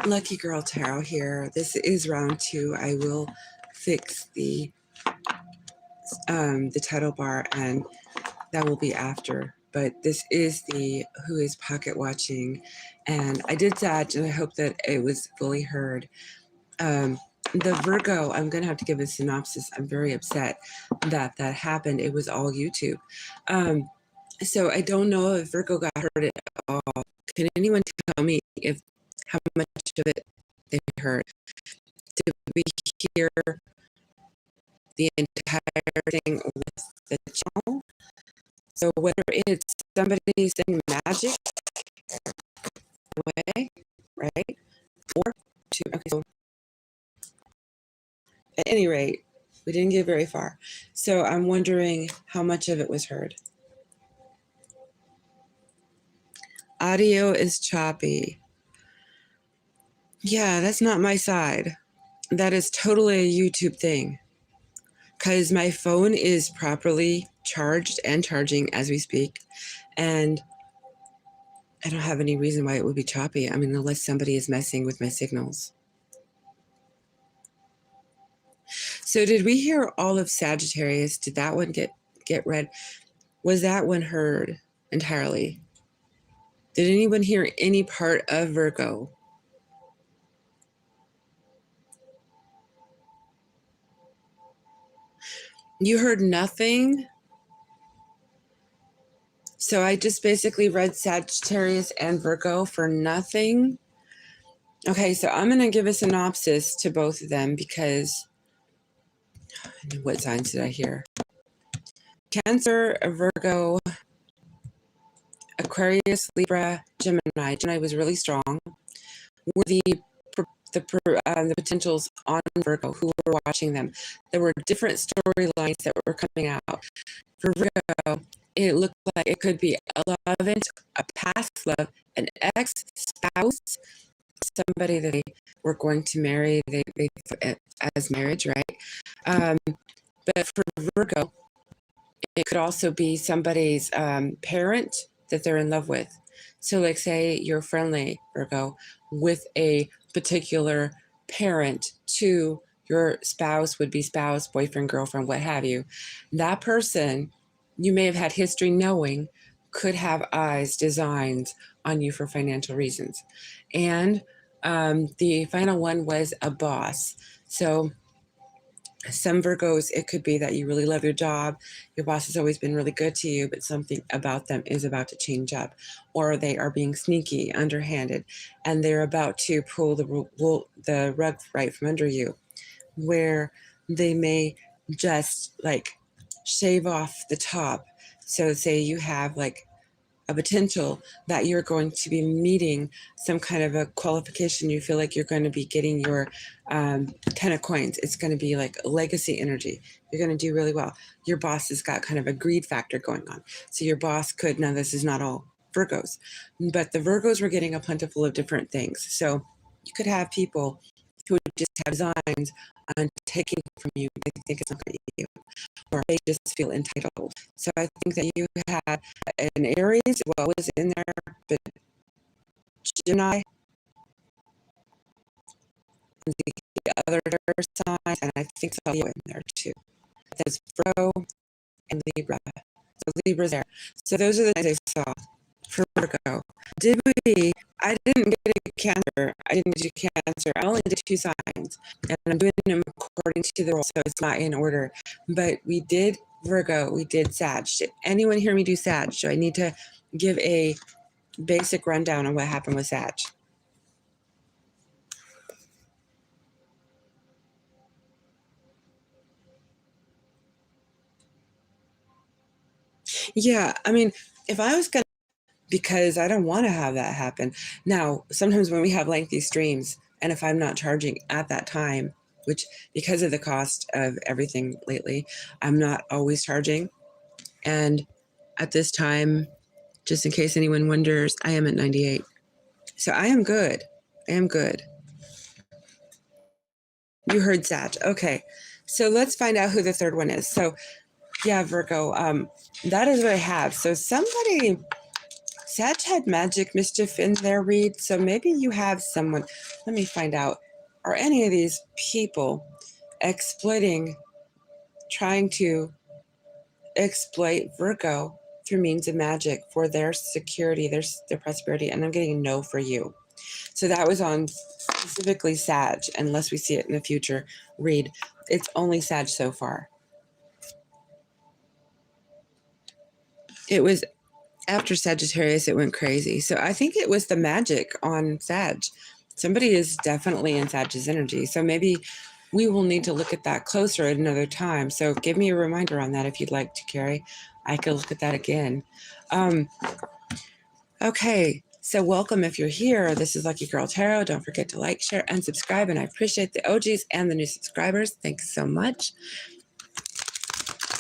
Lucky Girl Tarot here. This is round 2. I will fix the title bar, and that will be after. But this is the Who is Pocket Watching, and I did that, and I hope that it was fully heard. The Virgo, I'm going to have to give a synopsis. I'm very upset that that happened. It was all YouTube. So I don't know if Virgo got hurt at all. Can anyone tell me if how much of it they heard? Did we hear the entire thing with the channel? So whether it's somebody saying magic way, right? Or two. Okay, so at any rate, we didn't get very far. So I'm wondering how much of it was heard. Audio is choppy. Yeah, that's not my side. That is totally a YouTube thing. Because my phone is properly charged and charging as we speak. And I don't have any reason why it would be choppy. I mean, unless somebody is messing with my signals. So did we hear all of Sagittarius? Did that one get read? Was that one heard entirely? Did anyone hear any part of Virgo? You heard nothing? So I just basically read Sagittarius and Virgo for nothing? Okay, so I'm going to give a synopsis to both of them because what signs did I hear? Cancer, Virgo, Aquarius, Libra, Gemini. Gemini was really strong. Were the potentials on Virgo who were watching them. There were different storylines that were coming out. For Virgo, it looked like it could be a love, a past love, an ex-spouse, somebody that they were going to marry they as marriage, right? But for Virgo, it could also be somebody's parent that they're in love with. So like say you're friendly, Virgo, with a particular parent to your spouse, would be spouse, boyfriend, girlfriend, what have you. That person you may have had history knowing could have eyes, designs on you for financial reasons. And the final one was a boss. So some Virgos, it could be that you really love your job. Your boss has always been really good to you, but something about them is about to change up, or they are being sneaky, underhanded, and they're about to pull the rug right from under you, where they may just like shave off the top. So say you have like a potential that you're going to be meeting some kind of a qualification. You feel like you're going to be getting your 10 of coins. It's going to be like legacy energy. You're going to do really well. Your boss has got kind of a greed factor going on. So your boss could, now this is not all Virgos, but the Virgos were getting a plentiful of different things. So you could have people who would just have designs on taking from you. They think it's not going to you, or they just feel entitled. So I think that you had an Aries, well, was in there, but Gemini, the other signs, and I think so in there too. There's Virgo and Libra. So Libra's there. So those are the things I saw for Virgo. Did we? I didn't get a Cancer. I didn't do Cancer. I only did 2 signs, and I'm doing them according to the rule, so it's not in order. But we did Virgo. We did Sag. Did anyone hear me do Sag? So I need to give a basic rundown on what happened with Sag. Yeah, I mean, if I was going to, because I don't want to have that happen. Now, sometimes when we have lengthy streams, and if I'm not charging at that time, which because of the cost of everything lately, I'm not always charging. And at this time, just in case anyone wonders, I am at 98. So I am good. I am good. You heard Sag. Okay. So let's find out who the third one is. So yeah, Virgo, that is what I have. So somebody Sag had magic mischief in their read, so maybe you have someone. Let me find out. Are any of these people trying to exploit Virgo through means of magic for their security, their prosperity? And I'm getting no for you. So that was on specifically Sag, unless we see it in the future read. It's only Sag so far. It was after Sagittarius, it went crazy. So I think it was the magic on Sag. Somebody is definitely in Sag's energy. So maybe we will need to look at that closer at another time. So give me a reminder on that if you'd like to, Carrie. I could look at that again. Okay, so welcome if you're here. This is Lucky Girl Tarot. Don't forget to like, share, and subscribe. And I appreciate the OGs and the new subscribers. Thanks so much.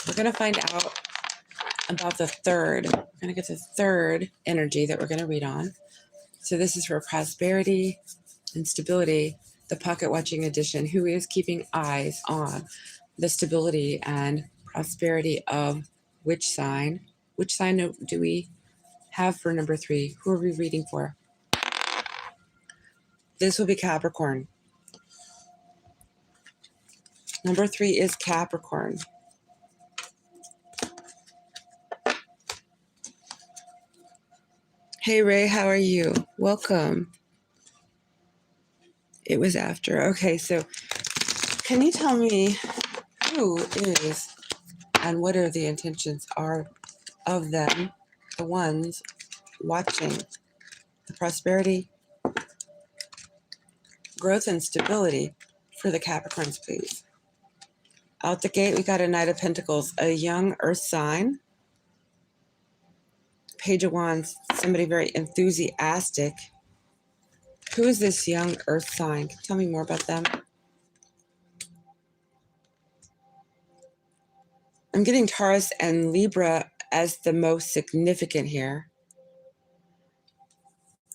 We're going to find out about the third. We're going to get the third energy that we're going to read on. So this is for prosperity and stability, the pocket watching edition. Who is keeping eyes on the stability and prosperity of which sign? Which sign do we have for number 3? Who are we reading for? This will be Capricorn. Number 3 is Capricorn. Hey Ray, how are you? Welcome. It was after. Okay, so can you tell me who is and what are the intentions are of them, the ones watching the prosperity, growth, and stability for the Capricorns, please? Out the gate, we got a Knight of Pentacles, a young earth sign. Page of Wands, somebody very enthusiastic. Who is this young earth sign? Can you tell me more about them? I'm getting Taurus and Libra as the most significant here.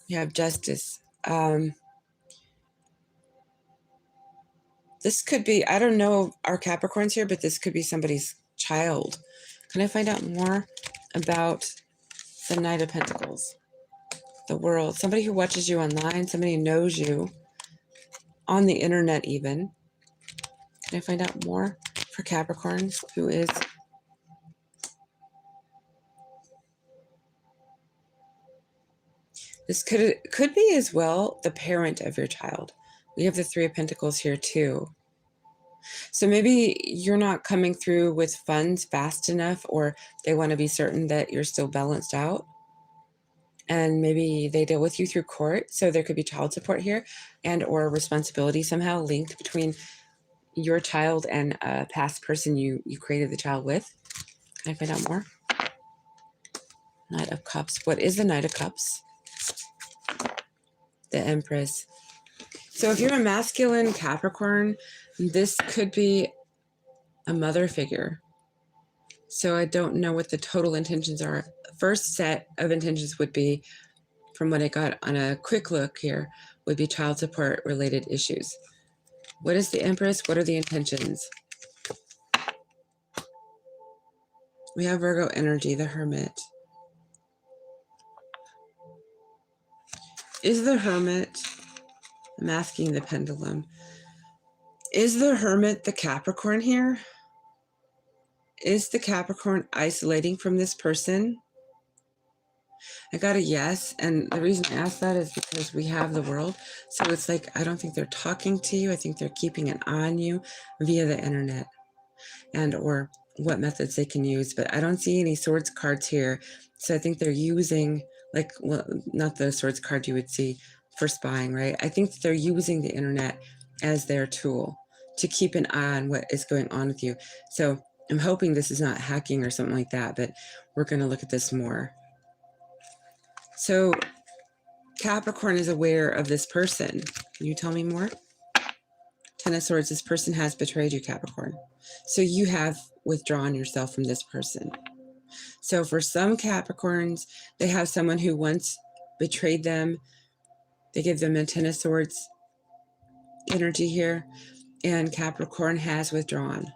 You have Justice. This could be, I don't know our Capricorns here, but this could be somebody's child. Can I find out more about the Knight of Pentacles? The world. Somebody who watches you online, somebody who knows you on the internet even. Can I find out more for Capricorns? Who is... This could be as well the parent of your child. We have the 3 of Pentacles here too. So maybe you're not coming through with funds fast enough, or they want to be certain that you're still balanced out. And maybe they deal with you through court. So there could be child support here and or responsibility somehow linked between your child and a past person you created the child with. Can I find out more? Knight of Cups. What is the Knight of Cups? The Empress. So if you're a masculine Capricorn, this could be a mother figure. So I don't know what the total intentions are. First set of intentions would be, from what I got on a quick look here, would be child support related issues. What is the Empress? What are the intentions? We have Virgo energy, the Hermit. Is the Hermit, I'm asking the pendulum, is the Hermit the Capricorn here? Is the Capricorn isolating from this person? I got a yes, and the reason I asked that is because we have the World. So it's like, I don't think they're talking to you. I think they're keeping an eye on you via the internet and or what methods they can use. But I don't see any swords cards here. So I think they're using, like, well, not the swords card you would see for spying, right? I think they're using the internet as their tool to keep an eye on what is going on with you. So I'm hoping this is not hacking or something like that, but we're going to look at this more. So Capricorn is aware of this person. Can you tell me more? Ten of Swords, this person has betrayed you, Capricorn. So you have withdrawn yourself from this person. So for some Capricorns, they have someone who once betrayed them. They give them a Ten of Swords energy here, and Capricorn has withdrawn.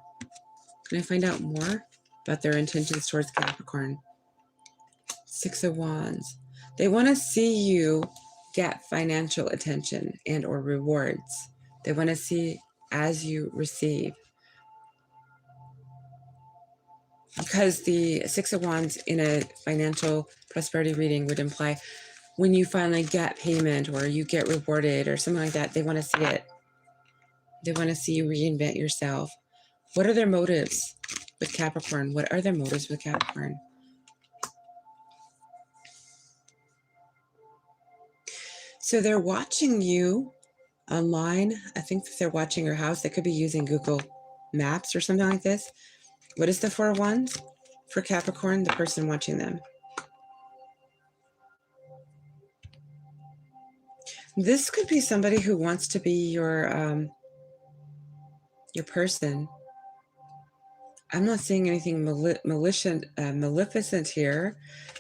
Can I find out more about their intentions towards Capricorn? Six of Wands. They want to see you get financial attention and or rewards. They want to see as you receive. Because the Six of Wands in a financial prosperity reading would imply when you finally get payment or you get rewarded or something like that, they want to see it. They want to see you reinvent yourself. What are their motives with Capricorn? What are their motives with Capricorn? So they're watching you online. I think that they're watching your house. They could be using Google Maps or something like this. What is the Four of Wands for Capricorn, the person watching them? This could be somebody who wants to be your person. I'm not seeing anything maleficent here,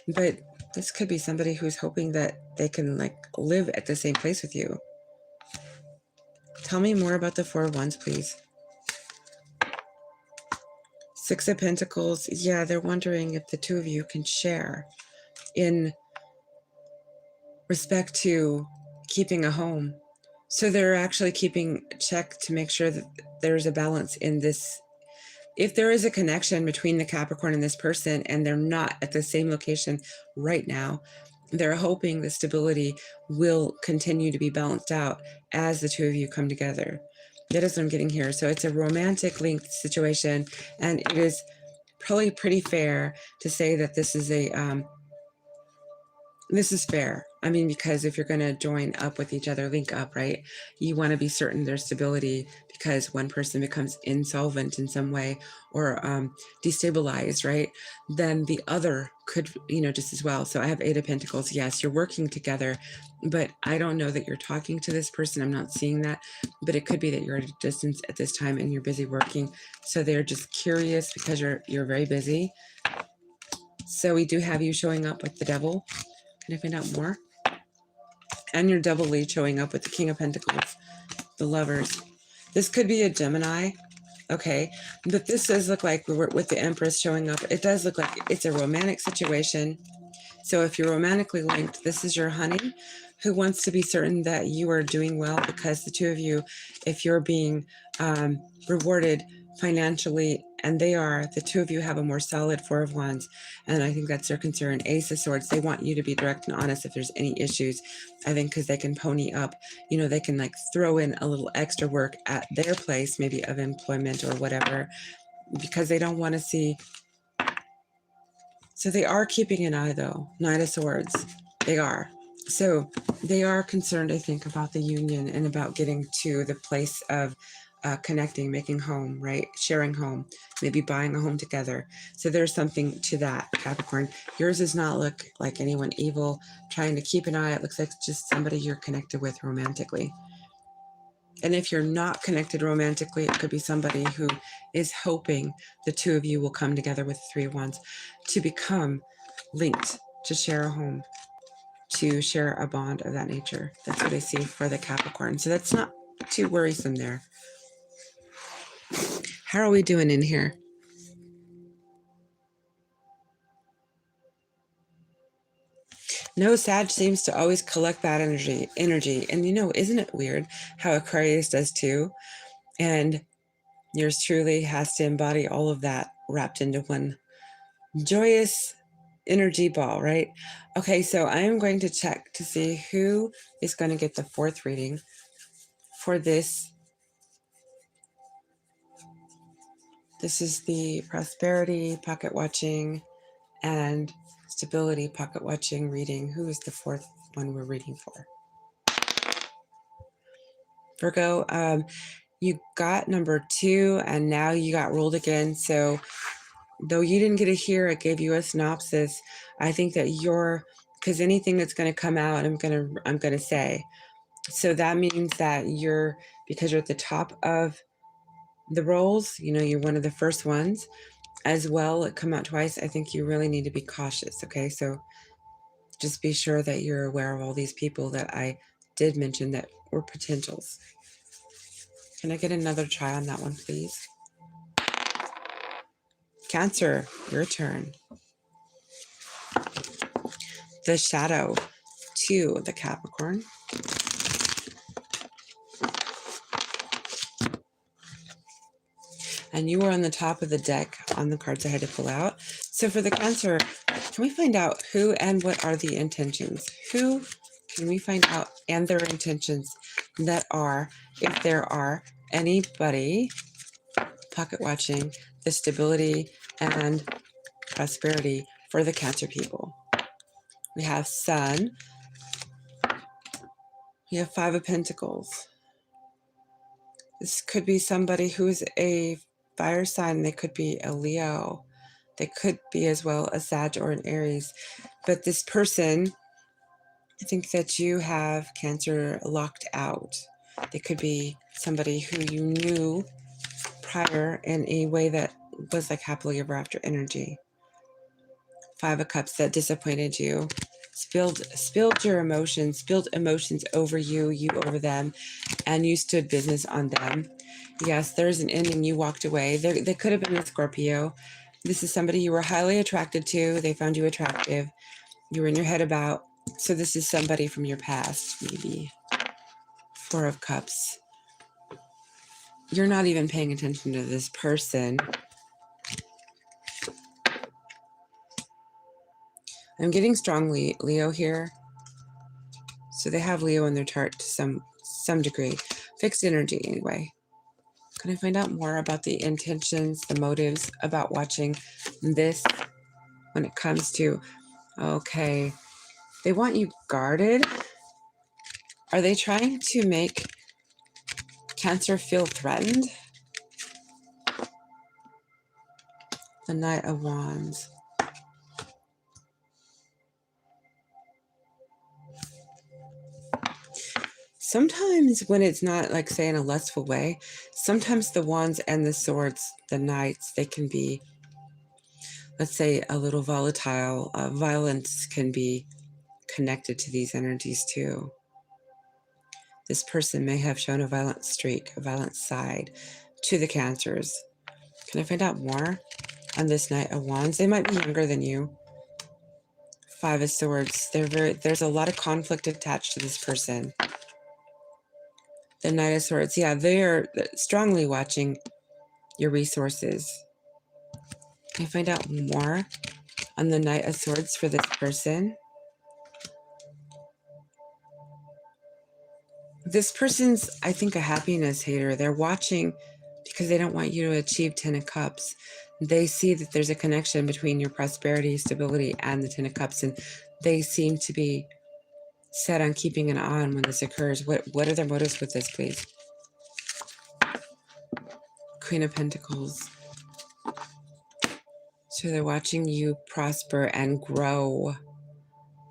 but this could be somebody who's hoping that they can like live at the same place with you. Tell me more about the Four of Wands, please. Six of Pentacles. Yeah, they're wondering if the two of you can share in respect to keeping a home. So they're actually keeping check to make sure that there's a balance in this. If there is a connection between the Capricorn and this person and they're not at the same location right now, they're hoping the stability will continue to be balanced out as the two of you come together. That is what I'm getting here. So it's a romantic linked situation, and it is probably pretty fair to say that this is a this is fair. I mean, because if you're going to join up with each other, link up, right? You want to be certain there's stability, because one person becomes insolvent in some way or destabilized, right? Then the other could, just as well. So I have Eight of Pentacles. Yes, you're working together, but I don't know that you're talking to this person. I'm not seeing that, but it could be that you're at a distance at this time and you're busy working. So they're just curious because you're very busy. So we do have you showing up with the Devil. Can I find out more? And your double lead showing up with the King of Pentacles, the Lovers. This could be a Gemini, okay? But this does look like, with the Empress showing up, it does look like it's a romantic situation. So if you're romantically linked, this is your honey who wants to be certain that you are doing well, because the two of you, if you're being rewarded financially, and they are, the two of you have a more solid Four of Wands, and I think that's their concern. Ace of Swords, they want you to be direct and honest if there's any issues, I think, because they can pony up, they can like throw in a little extra work at their place, maybe of employment or whatever, because they don't want to see. So they are keeping an eye, though. Knight of Swords, they are. So they are concerned, I think, about the union and about getting to the place of connecting, making home, right? Sharing home, maybe buying a home together. So there's something to that, Capricorn. Yours does not look like anyone evil trying to keep an eye. It looks like just somebody you're connected with romantically. And if you're not connected romantically, it could be somebody who is hoping the two of you will come together with the Three of Wands to become linked, to share a home, to share a bond of that nature. That's what I see for the Capricorn. So that's not too worrisome there. How are we doing in here? No, Sag seems to always collect that energy. And isn't it weird how Aquarius does too? And yours truly has to embody all of that wrapped into one joyous energy ball, right? Okay, so I am going to check to see who is going to get the fourth reading for this. This is the prosperity, pocket watching, and stability pocket watching reading. Who is the fourth one we're reading for? Virgo, you got number 2, and now you got ruled again. So though you didn't get to hear, I gave you a synopsis. I think that because anything that's going to come out, I'm going to say. So that means that because you're at the top of the rolls, you're one of the first ones as well. It come out twice. I think you really need to be cautious. Okay. So just be sure that you're aware of all these people that I did mention that were potentials. Can I get another try on that one, please? Cancer, your turn. the shadow to the Capricorn. And you are on the top of the deck on the cards I had to pull out. So for the Cancer, can we find out who and what are the intentions? Who can we find out and their intentions that are, if there are anybody pocket watching the stability and prosperity for the Cancer people? We have Sun. We have Five of Pentacles. This could be somebody who's a fire sign. They could be a Leo. They could be as well a Sag or an Aries. But this person, I think that you have Cancer locked out. They could be somebody who you knew prior in a way that was like happily ever after energy. Five of Cups that disappointed you. Spilled your emotions, spilled emotions over you, you over them, and you stood business on them. Yes, there's an ending. You walked away. They could have been a Scorpio. This is somebody you were highly attracted to. They found you attractive. You were in your head about. So this is somebody from your past, maybe. Four of Cups. You're not even paying attention to this person. I'm getting strong Leo here. So they have Leo in their chart to some degree. Fixed energy, anyway. Can I find out more about the intentions, the motives about watching this when it comes to, okay, they want you guarded. Are they trying to make Cancer feel threatened? The Knight of Wands. Sometimes when it's not like, say, in a lustful way, sometimes the Wands and the Swords, the Knights, they can be, let's say, a little volatile. Violence can be connected to these energies too. This person may have shown a violent streak, a violent side to the Cancers. Can I find out more on this Knight of Wands? They might be younger than you. Five of Swords. There's a lot of conflict attached to this person. The Knight of Swords. Yeah, they are strongly watching your resources. Can I find out more on the Knight of Swords for this person? This person's, I think, a happiness hater. They're watching because they don't want you to achieve 10 of Cups. They see that there's a connection between your prosperity, stability, and the 10 of Cups, and they seem to be set on keeping an eye on when this occurs. What are their motives with this, please? Queen of Pentacles. So they're watching you prosper and grow.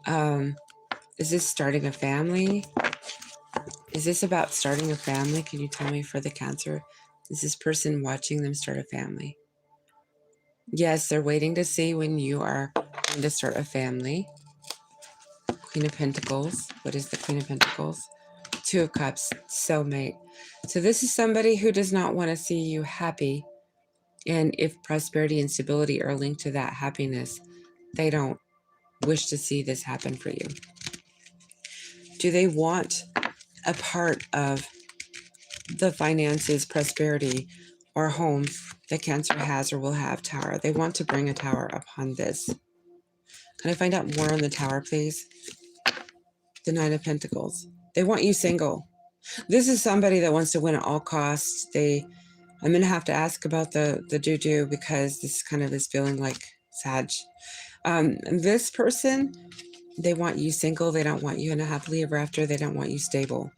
Is this starting a family? Is this about starting a family? Can you tell me for the Cancer? Is this person watching them start a family? Yes, they're waiting to see when you are going to start a family. Queen of Pentacles. What is the Queen of Pentacles? Two of Cups. Soulmate. So this is somebody who does not want to see you happy. And if prosperity and stability are linked to that happiness, they don't wish to see this happen for you. Do they want a part of the finances, prosperity, or home that Cancer has or will have? Tower. They want to bring a tower upon this. Can I find out more on the Tower, please? The Nine of Pentacles. They want you single. This is somebody that wants to win at all costs. I'm going to have to ask about the juju because this kind of is feeling like Sag. This person, they want you single. They don't want you in a happily ever after. They don't want you stable.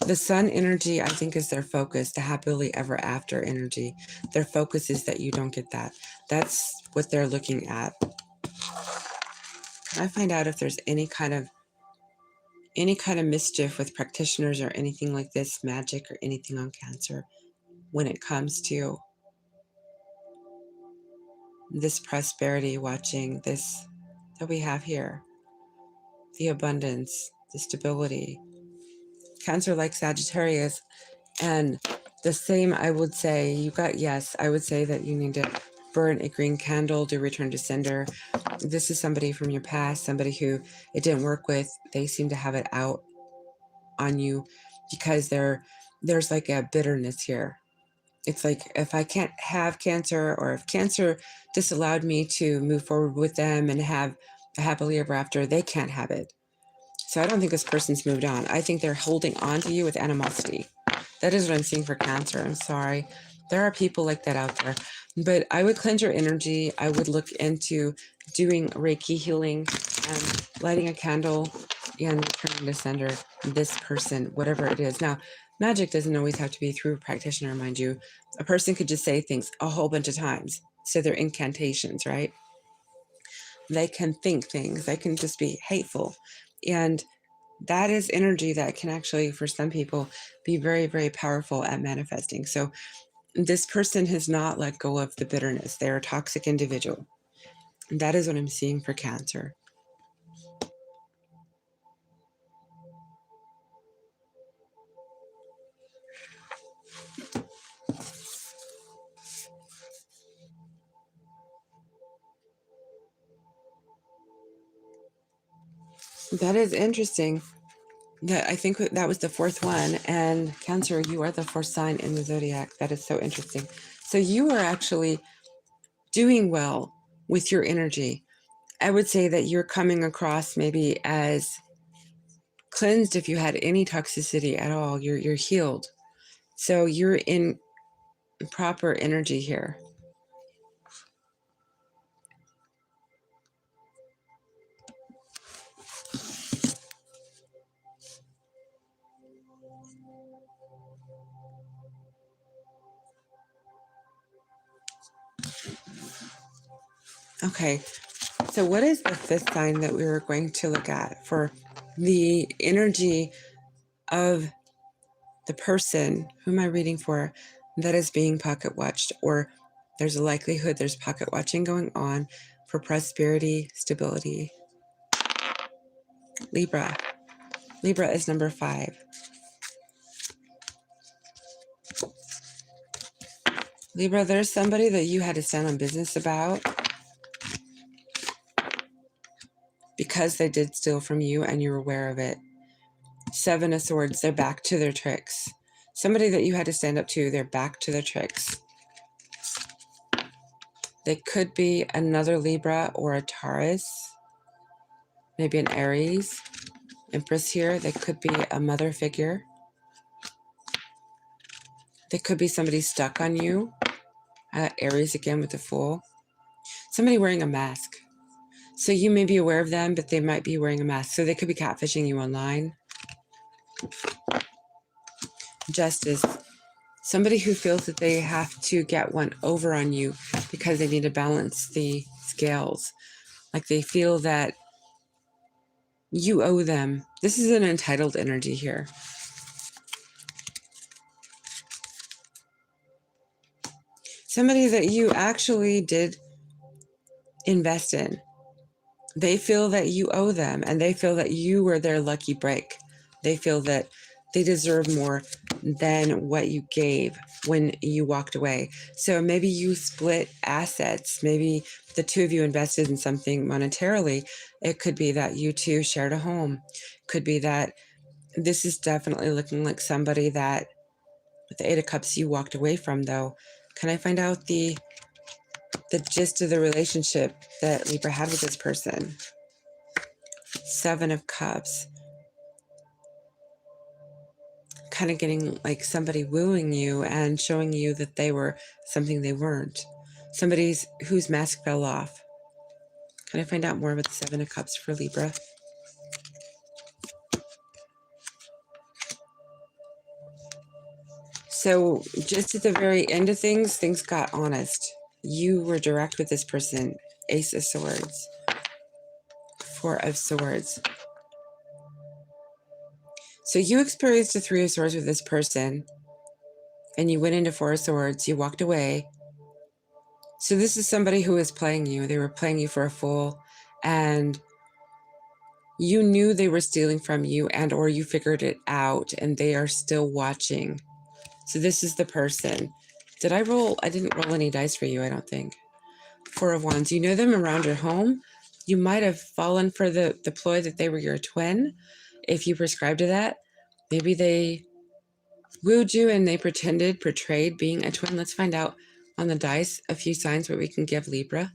The Sun energy, I think, is their focus, the happily ever after energy. Their focus is that you don't get that. That's what they're looking at. Can I find out if there's any kind of mischief with practitioners or anything like this, magic or anything on Cancer when it comes to this prosperity, watching this that we have here, the abundance, the stability. Cancer like Sagittarius, and the same, I would say, I would say that you need to burn a green candle to return to sender. This is somebody from your past, somebody who it didn't work with. They seem to have it out on you because there's like a bitterness here. It's like, if I can't have Cancer, or if Cancer disallowed me to move forward with them and have a happily ever after, they can't have it. So I don't think this person's moved on. I think they're holding on to you with animosity. That is what I'm seeing for Cancer. I'm sorry. There are people like that out there. But I would cleanse your energy. I would look into doing Reiki healing and lighting a candle and returning to sender this person, whatever it is. Now, magic doesn't always have to be through a practitioner, mind you. A person could just say things a whole bunch of times. So they're incantations, right? They can think things. They can just be hateful. And that is energy that can actually, for some people, be very, very powerful at manifesting. So this person has not let go of the bitterness. They're a toxic individual. And that is what I'm seeing for Cancer. That is interesting. That I think that was the fourth one. And Cancer, you are the fourth sign in the zodiac. That is so interesting. So you are actually doing well with your energy. I would say that you're coming across maybe as cleansed. If you had any toxicity at all, you're healed. So you're in proper energy here. Okay, so what is the fifth sign that we were going to look at for the energy of the person? Who am I reading for that is being pocket watched, or there's a likelihood there's pocket watching going on for prosperity, stability? Libra. Libra is number 5. Libra, there's somebody that you had to stand on business about because they did steal from you and you're aware of it. 7 of Swords, they're back to their tricks. Somebody that you had to stand up to, they're back to their tricks. They could be another Libra or a Taurus, maybe an Aries. Empress here, they could be a mother figure. They could be somebody stuck on you. Aries again with the Fool. Somebody wearing a mask. So you may be aware of them, but they might be wearing a mask. So they could be catfishing you online. Justice. Somebody who feels that they have to get one over on you because they need to balance the scales. Like they feel that you owe them. This is an entitled energy here. Somebody that you actually did invest in. They feel that you owe them, and they feel that you were their lucky break. They feel that they deserve more than what you gave when you walked away. So maybe you split assets. Maybe the two of you invested in something monetarily. It could be that you two shared a home. Could be that this is definitely looking like somebody that, with the 8 of Cups, you walked away from, though. Can I find out the gist of the relationship that Libra had with this person? 7 of Cups. Kind of getting like somebody wooing you and showing you that they were something they weren't. Somebody whose mask fell off. Can I find out more about the 7 of Cups for Libra? So just at the very end of things got honest. You were direct with this person. Ace of Swords. 4 of Swords. So you experienced a 3 of Swords with this person, and you went into 4 of Swords. You walked away. So this is somebody who was playing you. They were playing you for a fool, and you knew they were stealing from you, and or you figured it out, and they are still watching. So this is the person. Did I roll? I didn't roll any dice for you, I don't think. Four of Wands. You know them around your home. You might have fallen for the ploy that they were your twin. If you prescribe to that, maybe they wooed you and they portrayed being a twin. Let's find out on the dice a few signs what we can give Libra.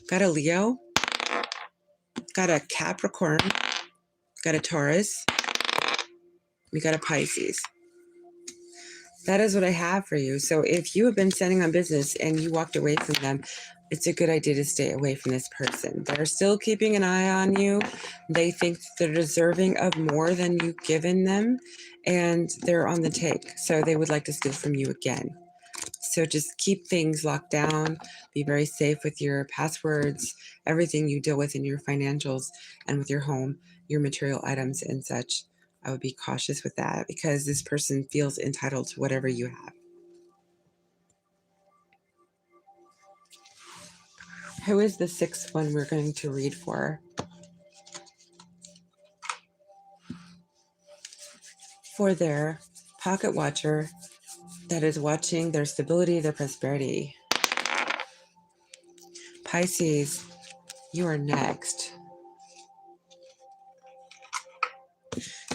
Got a Leo, got a Capricorn, got a Taurus, we got a Pisces. That is what I have for you. So if you have been sending on business and you walked away from them, it's a good idea to stay away from this person. They're still keeping an eye on you. They think they're deserving of more than you've given them, and they're on the take. So they would like to steal from you again. So just keep things locked down. Be very safe with your passwords, everything you deal with in your financials and with your home, your material items and such. I would be cautious with that because this person feels entitled to whatever you have. Who is the sixth one we're going to read for? For their pocket watcher that is watching their stability, their prosperity. Pisces, you are next.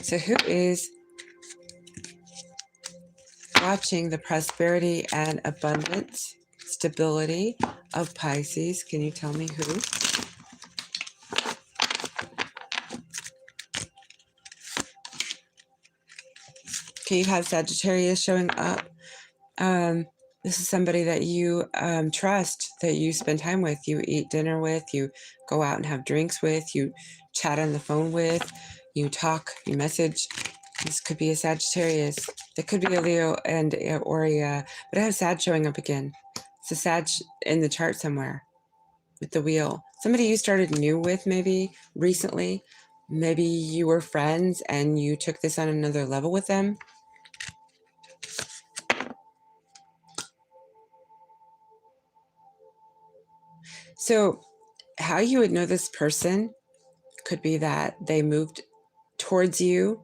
So who is watching the prosperity and abundance, stability of Pisces? Can you tell me who? Okay, you have Sagittarius showing up. This is somebody that you trust, that you spend time with, you eat dinner with, you go out and have drinks with, you chat on the phone with, you talk, you message. This could be a Sagittarius. That could be a Leo and or a, but I have Sag showing up again. It's a Sag in the chart somewhere with the wheel. Somebody you started new with maybe recently. Maybe you were friends and you took this on another level with them. So how you would know this person could be that they moved towards you.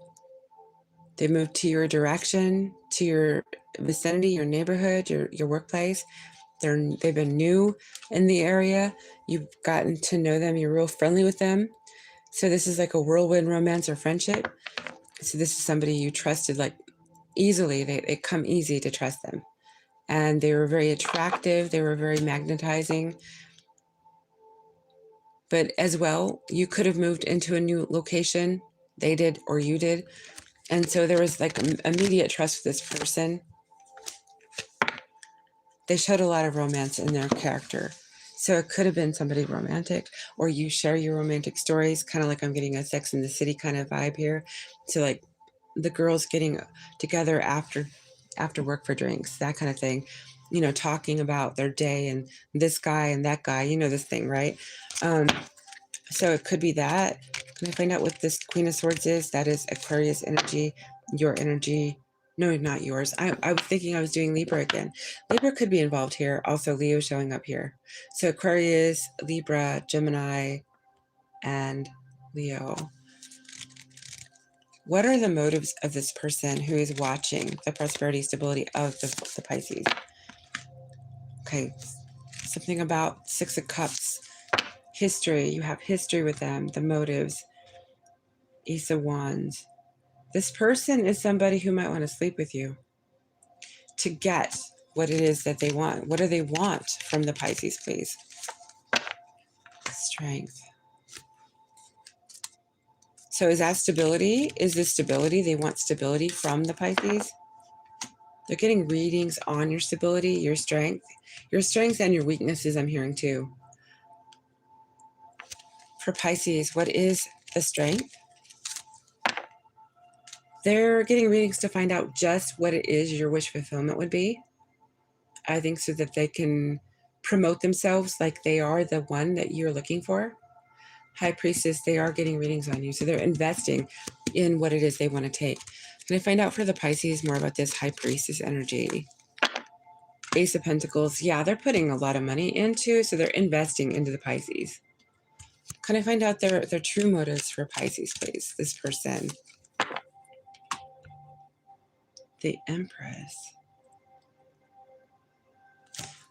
They moved to your direction, to your vicinity, your neighborhood, your workplace. They've been new in the area. You've gotten to know them. You're real friendly with them. So this is like a whirlwind romance or friendship. So this is somebody you trusted like easily. They come easy to trust them. And they were very attractive. They were very magnetizing. But as well, you could have moved into a new location. They did or you did. And so there was like immediate trust for this person. They showed a lot of romance in their character. So it could have been somebody romantic, or you share your romantic stories, kind of like I'm getting a Sex in the City kind of vibe here. So like the girls getting together after work for drinks, that kind of thing, you know, talking about their day and this guy and that guy, you know, this thing, right? So it could be that. Can I find out what this Queen of Swords is? That is Aquarius energy, your energy. No, not yours. I was thinking I was doing Libra again. Libra could be involved here. Also, Leo showing up here. So Aquarius, Libra, Gemini, and Leo. What are the motives of this person who is watching the prosperity, stability of the Pisces? Okay, something about Six of Cups. History. You have history with them. The motives. Ace of Wands. This person is somebody who might want to sleep with you to get what it is that they want. What do they want from the Pisces, please? Strength. So is that stability? Is this stability? They want stability from the Pisces. They're getting readings on your stability, your strength and your weaknesses, I'm hearing too. For Pisces, what is the strength? They're getting readings to find out just what it is your wish fulfillment would be. I think so that they can promote themselves like they are the one that you're looking for. High Priestess, they are getting readings on you. So they're investing in what it is they want to take. Can I find out for the Pisces more about this High Priestess energy? Ace of Pentacles, yeah, they're putting a lot of money into, so they're investing into the Pisces. Can I find out their true motives for Pisces, please? This person. The Empress.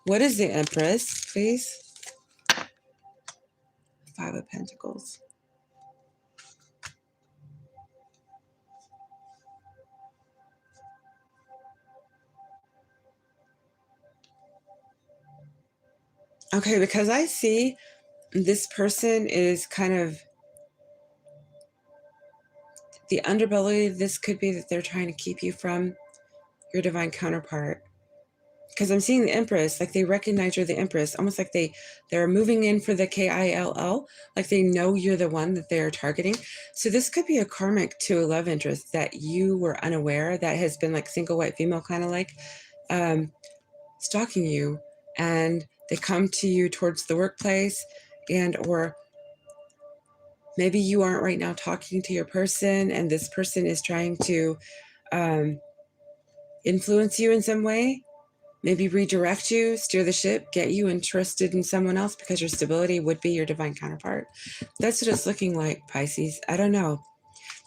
What is the Empress, please? 5 of Pentacles. Okay, because I see this person is kind of the underbelly. This could be that they're trying to keep you from your divine counterpart. Because I'm seeing the Empress, like they recognize you're the Empress, almost like they're moving in for the KILL, like they know you're the one that they're targeting. So this could be a karmic to a love interest that you were unaware, that has been like single white female, kind of like stalking you, and they come to you towards the workplace, and or maybe you aren't right now talking to your person, and this person is trying to influence you in some way. Maybe redirect you, steer the ship, get you interested in someone else because your stability would be your divine counterpart. That's what it's looking like, Pisces. I don't know.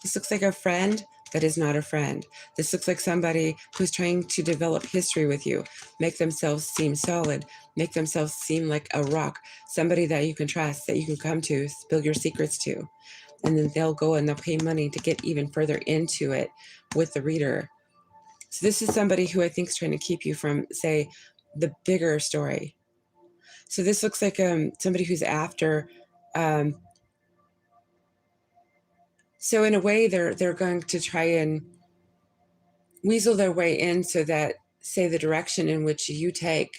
This looks like a friend that is not a friend. This looks like somebody who's trying to develop history with you, make themselves seem solid, make themselves seem like a rock, somebody that you can trust, that you can come to, spill your secrets to. And then they'll go and they'll pay money to get even further into it with the reader. So this is somebody who I think is trying to keep you from, say, the bigger story. So this looks like somebody who's after. So in a way, they're going to try and weasel their way in so that, say, the direction in which you take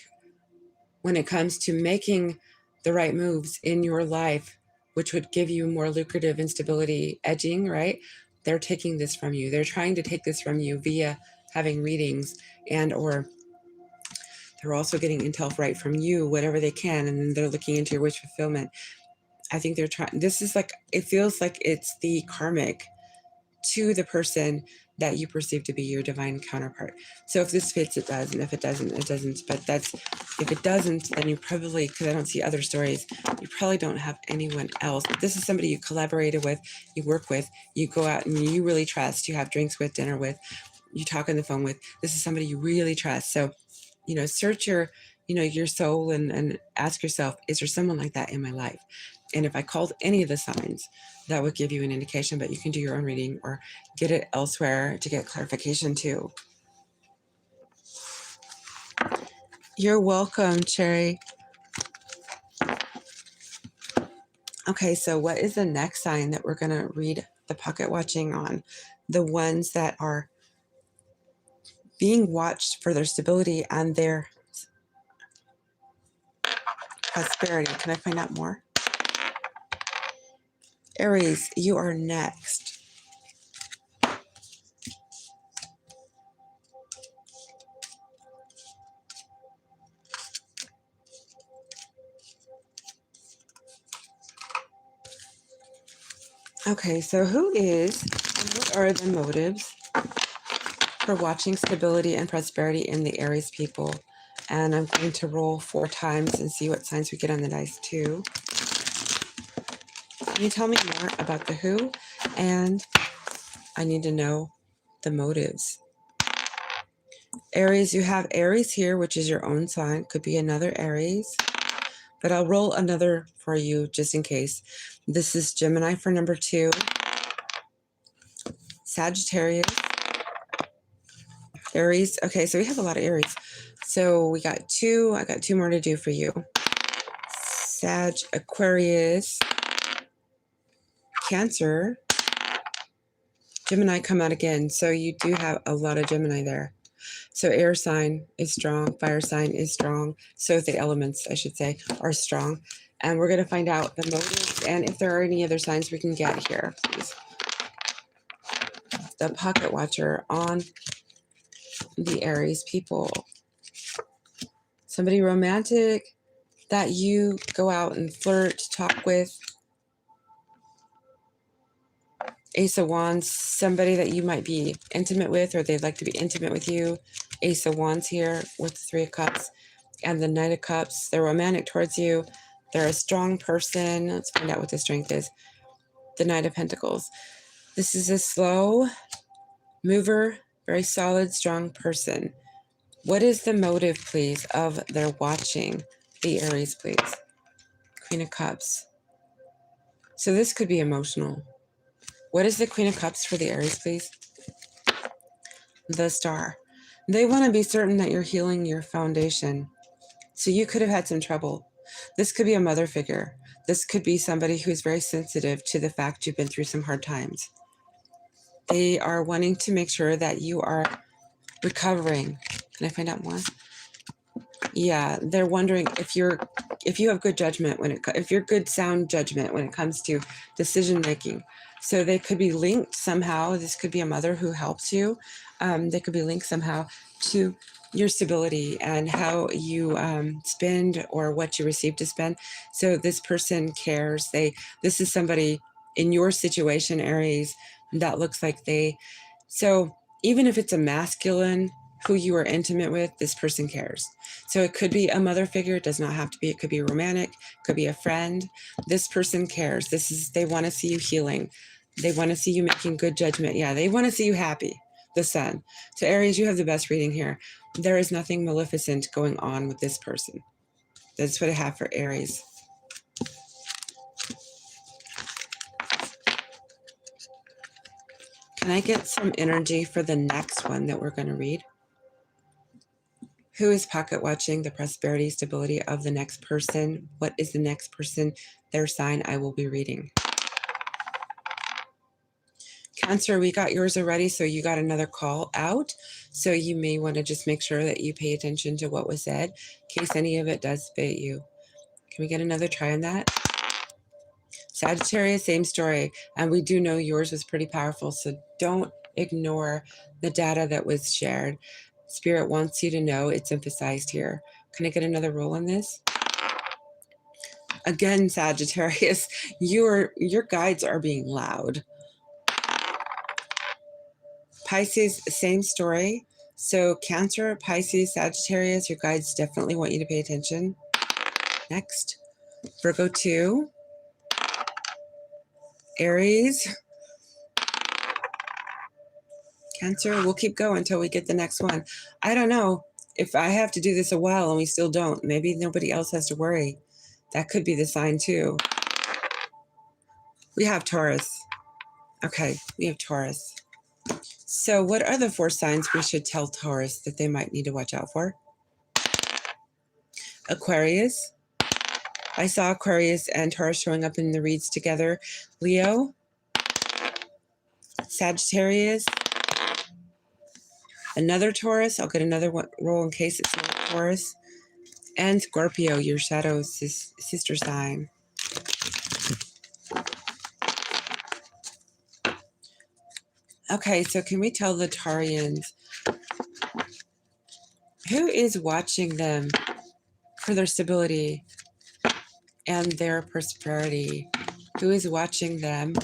when it comes to making the right moves in your life, which would give you more lucrative instability edging, right? They're taking this from you. They're trying to take this from you via having readings, and or they're also getting intel right from you, whatever they can, and then they're looking into your wish fulfillment. I think they're trying, this is like, it feels like it's the karmic to the person that you perceive to be your divine counterpart. So if this fits, it does, and if it doesn't, it doesn't. But that's, if it doesn't, then you probably, because I don't see other stories, you probably don't have anyone else. This is somebody you collaborated with, you work with, you go out and you really trust, you have drinks with, dinner with, you talk on the phone with. This is somebody you really trust. So, search your, your soul, and ask yourself, is there someone like that in my life? And if I called any of the signs, that would give you an indication, but you can do your own reading or get it elsewhere to get clarification too. You're welcome, Cherry. Okay, so what is the next sign that we're going to read the pocket watching on? The ones that are being watched for their stability and their prosperity. Can I find out more? Aries, you are next. Okay, so who is, and what are the motives for watching stability and prosperity in the Aries people? And I'm going to roll 4 times and see what signs we get on the dice too. Can you tell me more about the who? And I need to know the motives. Aries, you have Aries here, which is your own sign. Could be another Aries. But I'll roll another for you just in case. This is Gemini for number 2. Sagittarius. Aries. Okay, so we have a lot of Aries. So we got 2. I got 2 more to do for you. Sag, Aquarius, Cancer. Gemini come out again. So you do have a lot of Gemini there. So air sign is strong. Fire sign is strong. So the elements, I should say, are strong. And we're going to find out the motives and if there are any other signs we can get here, please. The pocket watcher on the Aries people. Somebody romantic that you go out and flirt, talk with. Ace of Wands, somebody that you might be intimate with or they'd like to be intimate with you. Ace of Wands here with the 3 of Cups and the Knight of Cups. They're romantic towards you. They're a strong person. Let's find out what the strength is. The Knight of Pentacles. This is a slow mover, very solid, strong person. What is the motive, please, of their watching the Aries, please? Queen of Cups. So this could be emotional. What is the Queen of Cups for the Aries, please? The Star. They want to be certain that you're healing your foundation. So you could have had some trouble. This could be a mother figure. This could be somebody who's very sensitive to the fact you've been through some hard times. They are wanting to make sure that you are recovering. Can I find out more? Yeah, they're wondering if you have good judgment if you're good sound judgment when it comes to decision making. So they could be linked somehow. This could be a mother who helps you. They could be linked somehow to your stability and how you spend or what you receive to spend. So this person cares. This is somebody in your situation, Aries, that looks like so even if it's a masculine who you are intimate with, this person cares. So it could be a mother figure. It does not have to be. It could be romantic. It could be a friend. This person cares. They want to see you healing. They want to see you making good judgment. Yeah, they want to see you happy. The Sun. So Aries, you have the best reading here. There is nothing maleficent going on with this person. That's what I have for Aries. Can I get some energy for the next one that we're going to read? Who is pocket watching the prosperity, stability of the next person? What is the next person? Their sign I will be reading. Cancer, we got yours already, so you got another call out. So you may want to just make sure that you pay attention to what was said in case any of it does fit you. Can we get another try on that? Sagittarius, same story. And we do know yours was pretty powerful, so don't ignore the data that was shared. Spirit wants you to know it's emphasized here. Can I get another roll on this? Again, Sagittarius, your guides are being loud. Pisces, same story. So Cancer, Pisces, Sagittarius, your guides definitely want you to pay attention. Next, Virgo 2, Aries, Cancer. We'll keep going until we get the next one. I don't know if I have to do this a while and we still don't. Maybe nobody else has to worry. That could be the sign too. We have Taurus. Okay, we have Taurus. So what are the 4 signs we should tell Taurus that they might need to watch out for? Aquarius. I saw Aquarius and Taurus showing up in the reads together. Leo. Sagittarius. Another Taurus. I'll get another roll in case it's not Taurus. And Scorpio, your shadow sister sign. Okay, so can we tell the Taurians who is watching them for their stability and their prosperity? Who is watching them,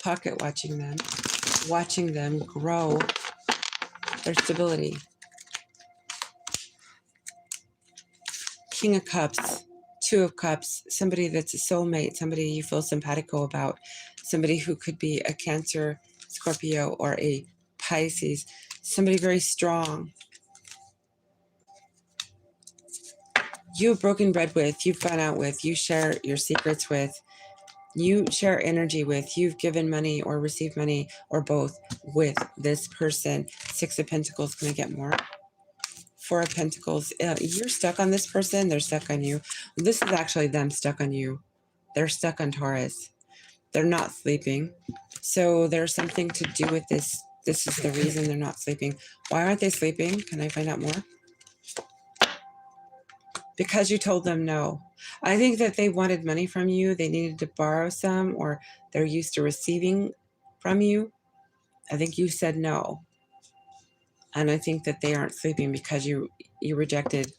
pocket watching them grow their stability? King of Cups, 2 of Cups, somebody that's a soulmate, somebody you feel simpatico about, somebody who could be a Cancer, Scorpio, or a Pisces, somebody very strong. You have broken bread with, you've gone out with, you share your secrets with, you share energy with, you've given money or received money or both with this person. 6 of Pentacles, can I get more? 4 of Pentacles, you're stuck on this person, they're stuck on you. This is actually them stuck on you. They're stuck on Taurus. They're not sleeping. So there's something to do with this. This is the reason they're not sleeping. Why aren't they sleeping? Can I find out more? Because you told them no. I think that they wanted money from you. They needed to borrow some, or they're used to receiving from you. I think you said no. And I think that they aren't sleeping because you rejected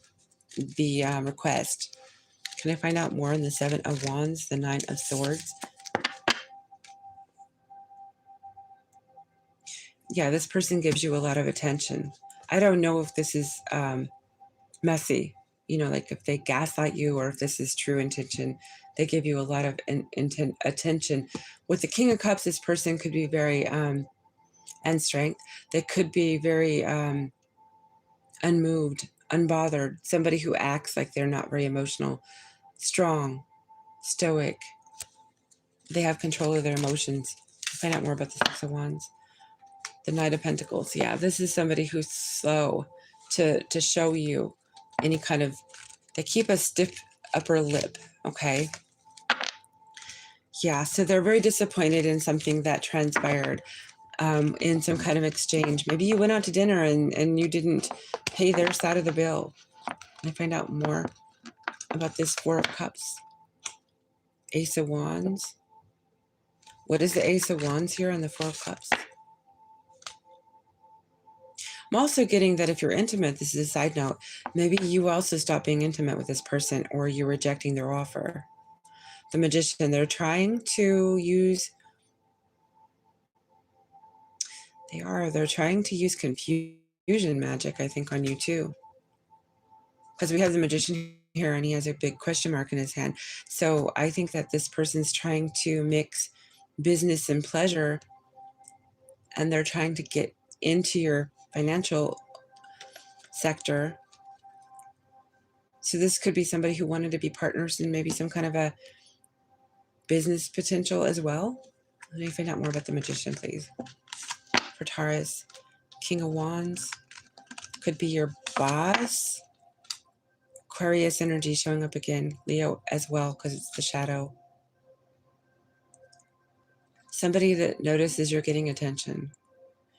the request. Can I find out more in the 7 of Wands, the 9 of Swords? Yeah, this person gives you a lot of attention. I don't know if this is messy, like if they gaslight you or if this is true intention. They give you a lot of attention. With the King of Cups, this person could be very, and strength, they could be very unmoved, unbothered, somebody who acts like they're not very emotional, strong, stoic. They have control of their emotions. Find out more about the Six of Wands. The Knight of Pentacles. Yeah, this is somebody who's slow to show you any kind of, they keep a stiff upper lip, okay? Yeah, so they're very disappointed in something that transpired in some kind of exchange. Maybe you went out to dinner and you didn't pay their side of the bill. Can I find out more about this Four of Cups? Ace of Wands. What is the Ace of Wands here on the Four of Cups? I'm also getting that if you're intimate, this is a side note, maybe you also stop being intimate with this person or you're rejecting their offer. The Magician, they're trying to use, they're trying to use confusion magic, I think, on you too. Because we have the Magician here and he has a big question mark in his hand. So I think that this person's trying to mix business and pleasure, and they're trying to get into your financial sector. So this could be somebody who wanted to be partners in maybe some kind of a business potential as well. Let me find out more about the Magician, please. For Taurus, King of Wands could be your boss. Aquarius energy showing up again. Leo as well, because it's the shadow. Somebody that notices you're getting attention.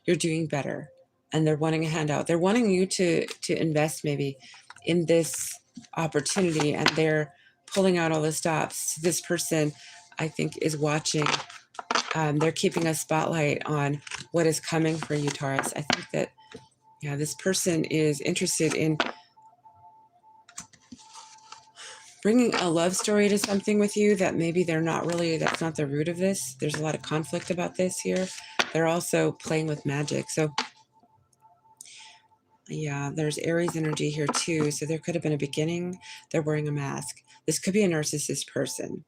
You're doing better. And they're wanting a handout. They're wanting you to invest maybe in this opportunity, and they're pulling out all the stops. This person, I think, is watching. They're keeping a spotlight on what is coming for you, Taurus. I think that, yeah, this person is interested in bringing a love story to something with you that maybe they're not really, that's not the root of this. There's a lot of conflict about this here. They're also playing with magic. So yeah, there's Aries energy here too. So there could have been a beginning. They're wearing a mask. This could be a narcissist person.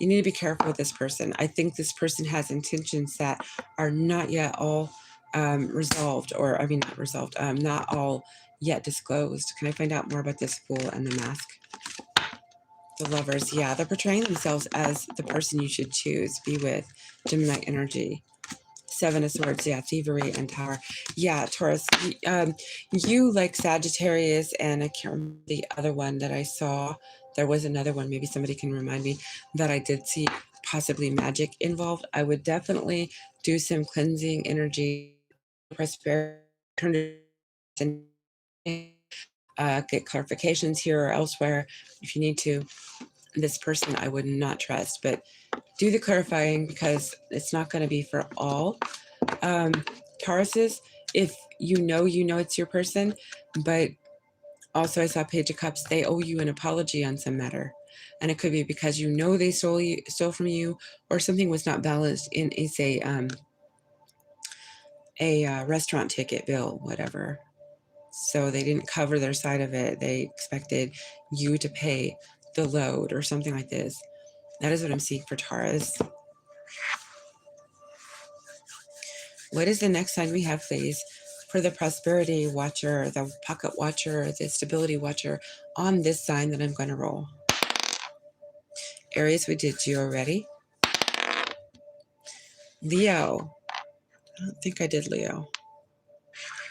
You need to be careful with this person. I think this person has intentions that are not yet all resolved, or I mean, not resolved, not all yet disclosed. Can I find out more about this Fool and the Mask? The Lovers, yeah, they're portraying themselves as the person you should choose, be with. Gemini energy. Seven of Swords, yeah, Thievery and Tower. Yeah, Taurus, you like Sagittarius, and I can't remember the other one that I saw. There was another one, maybe somebody can remind me, that I did see possibly magic involved. I would definitely do some cleansing energy, prosperity, and get clarifications here or elsewhere if you need to. This person I would not trust, but do the clarifying, because it's not going to be for all Tauruses. If you know it's your person, but also I saw Page of Cups, they owe you an apology on some matter. And it could be because they stole from you, or something was not balanced in, say, a restaurant ticket bill, whatever. So they didn't cover their side of it. They expected you to pay the load or something like this. That is what I'm seeing for Taurus. What is the next sign we have, please, for the Prosperity Watcher, the Pocket Watcher, the Stability Watcher on this sign that I'm going to roll? Aries, we did you already. Leo. I don't think I did Leo.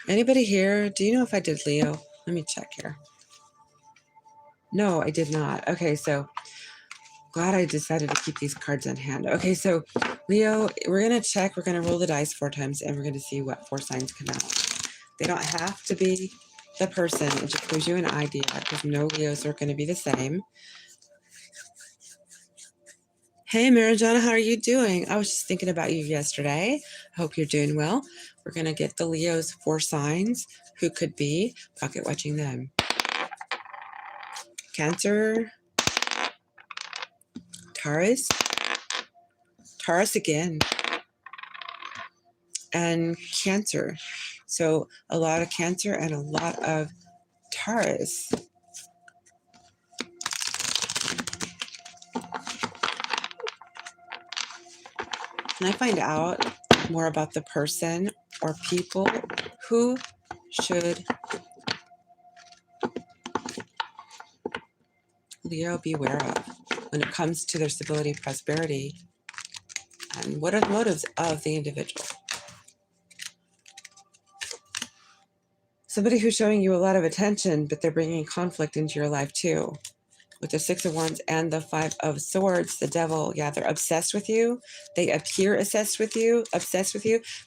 Anybody here? Do you know if I did Leo? Let me check here. No, I did not. Okay, so glad I decided to keep these cards on hand. Okay, so Leo, we're going to check. We're going to roll the dice 4 times, and we're going to see what 4 signs come out. They don't have to be the person. It just gives you an idea, because no Leos are going to be the same. Hey, Marijana, how are you doing? I was just thinking about you yesterday. I hope you're doing well. We're going to get the Leos 4 signs. Who could be? Pocket watching them. Cancer. Taurus. Taurus again. And Cancer. So a lot of Cancer and a lot of Taurus. Can I find out more about the person or people who should Leo beware of when it comes to their stability, prosperity, and what are the motives of the individual? Somebody who's showing you a lot of attention, but they're bringing conflict into your life too. With the Six of Wands and the Five of Swords, the Devil, yeah, they're obsessed with you. They appear obsessed with you.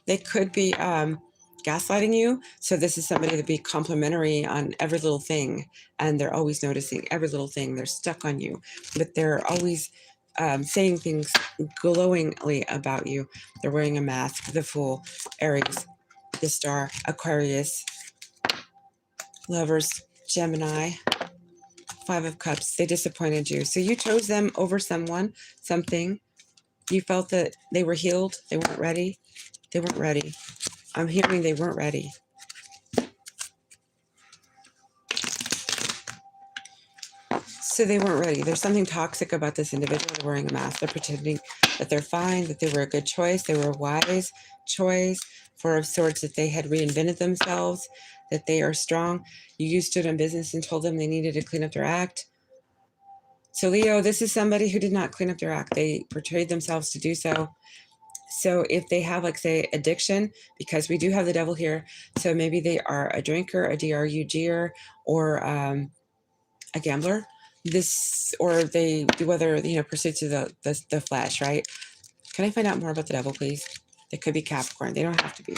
They could be gaslighting you. So this is somebody to be complimentary on every little thing, and they're always noticing every little thing. They're stuck on you, but they're always saying things glowingly about you. They're wearing a mask. The Fool, Aries, the Star, Aquarius, Lovers, Gemini, Five of Cups. They disappointed you. So you chose them over someone, something. You felt that they were healed. They weren't ready. They weren't ready. I'm hearing they weren't ready. So they weren't ready. There's something toxic about this individual. They're wearing a mask. They're pretending that they're fine, that they were a good choice. They were a wise choice. Four of Swords, that they had reinvented themselves, that they are strong. You stood in business and told them they needed to clean up their act. So Leo, this is somebody who did not clean up their act. They portrayed themselves to do so. So if they have, like, say, addiction, because we do have the Devil here, so maybe they are a drinker, a DRUGer, or a gambler. Or they do other, pursuits of the flesh, right? Can I find out more about the Devil, please? They could be Capricorn. They don't have to be.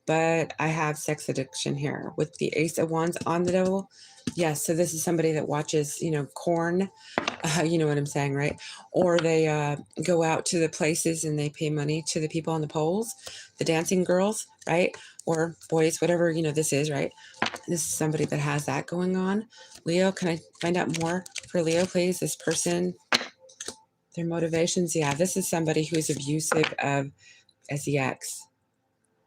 But I have sex addiction here with the Ace of Wands on the Devil. Yes, so this is somebody that watches, corn. You know what I'm saying, right? Or they go out to the places and they pay money to the people on the poles, the dancing girls, right? Or boys, whatever, this is, right? This is somebody that has that going on. Leo, can I find out more for Leo, please? This person, their motivations. Yeah, this is somebody who's abusive of sex.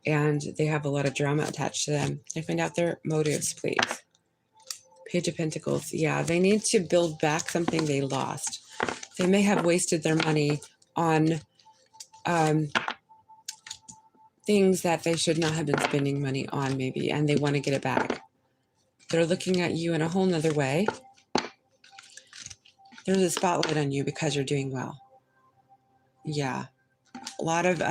And they have a lot of drama attached to them. Can I find out their motives, please? Page of Pentacles. Yeah, they need to build back something they lost. They may have wasted their money on things that they should not have been spending money on, maybe, and they want to get it back. They're looking at you in a whole nother way. There's a spotlight on you because you're doing well. Yeah. A lot of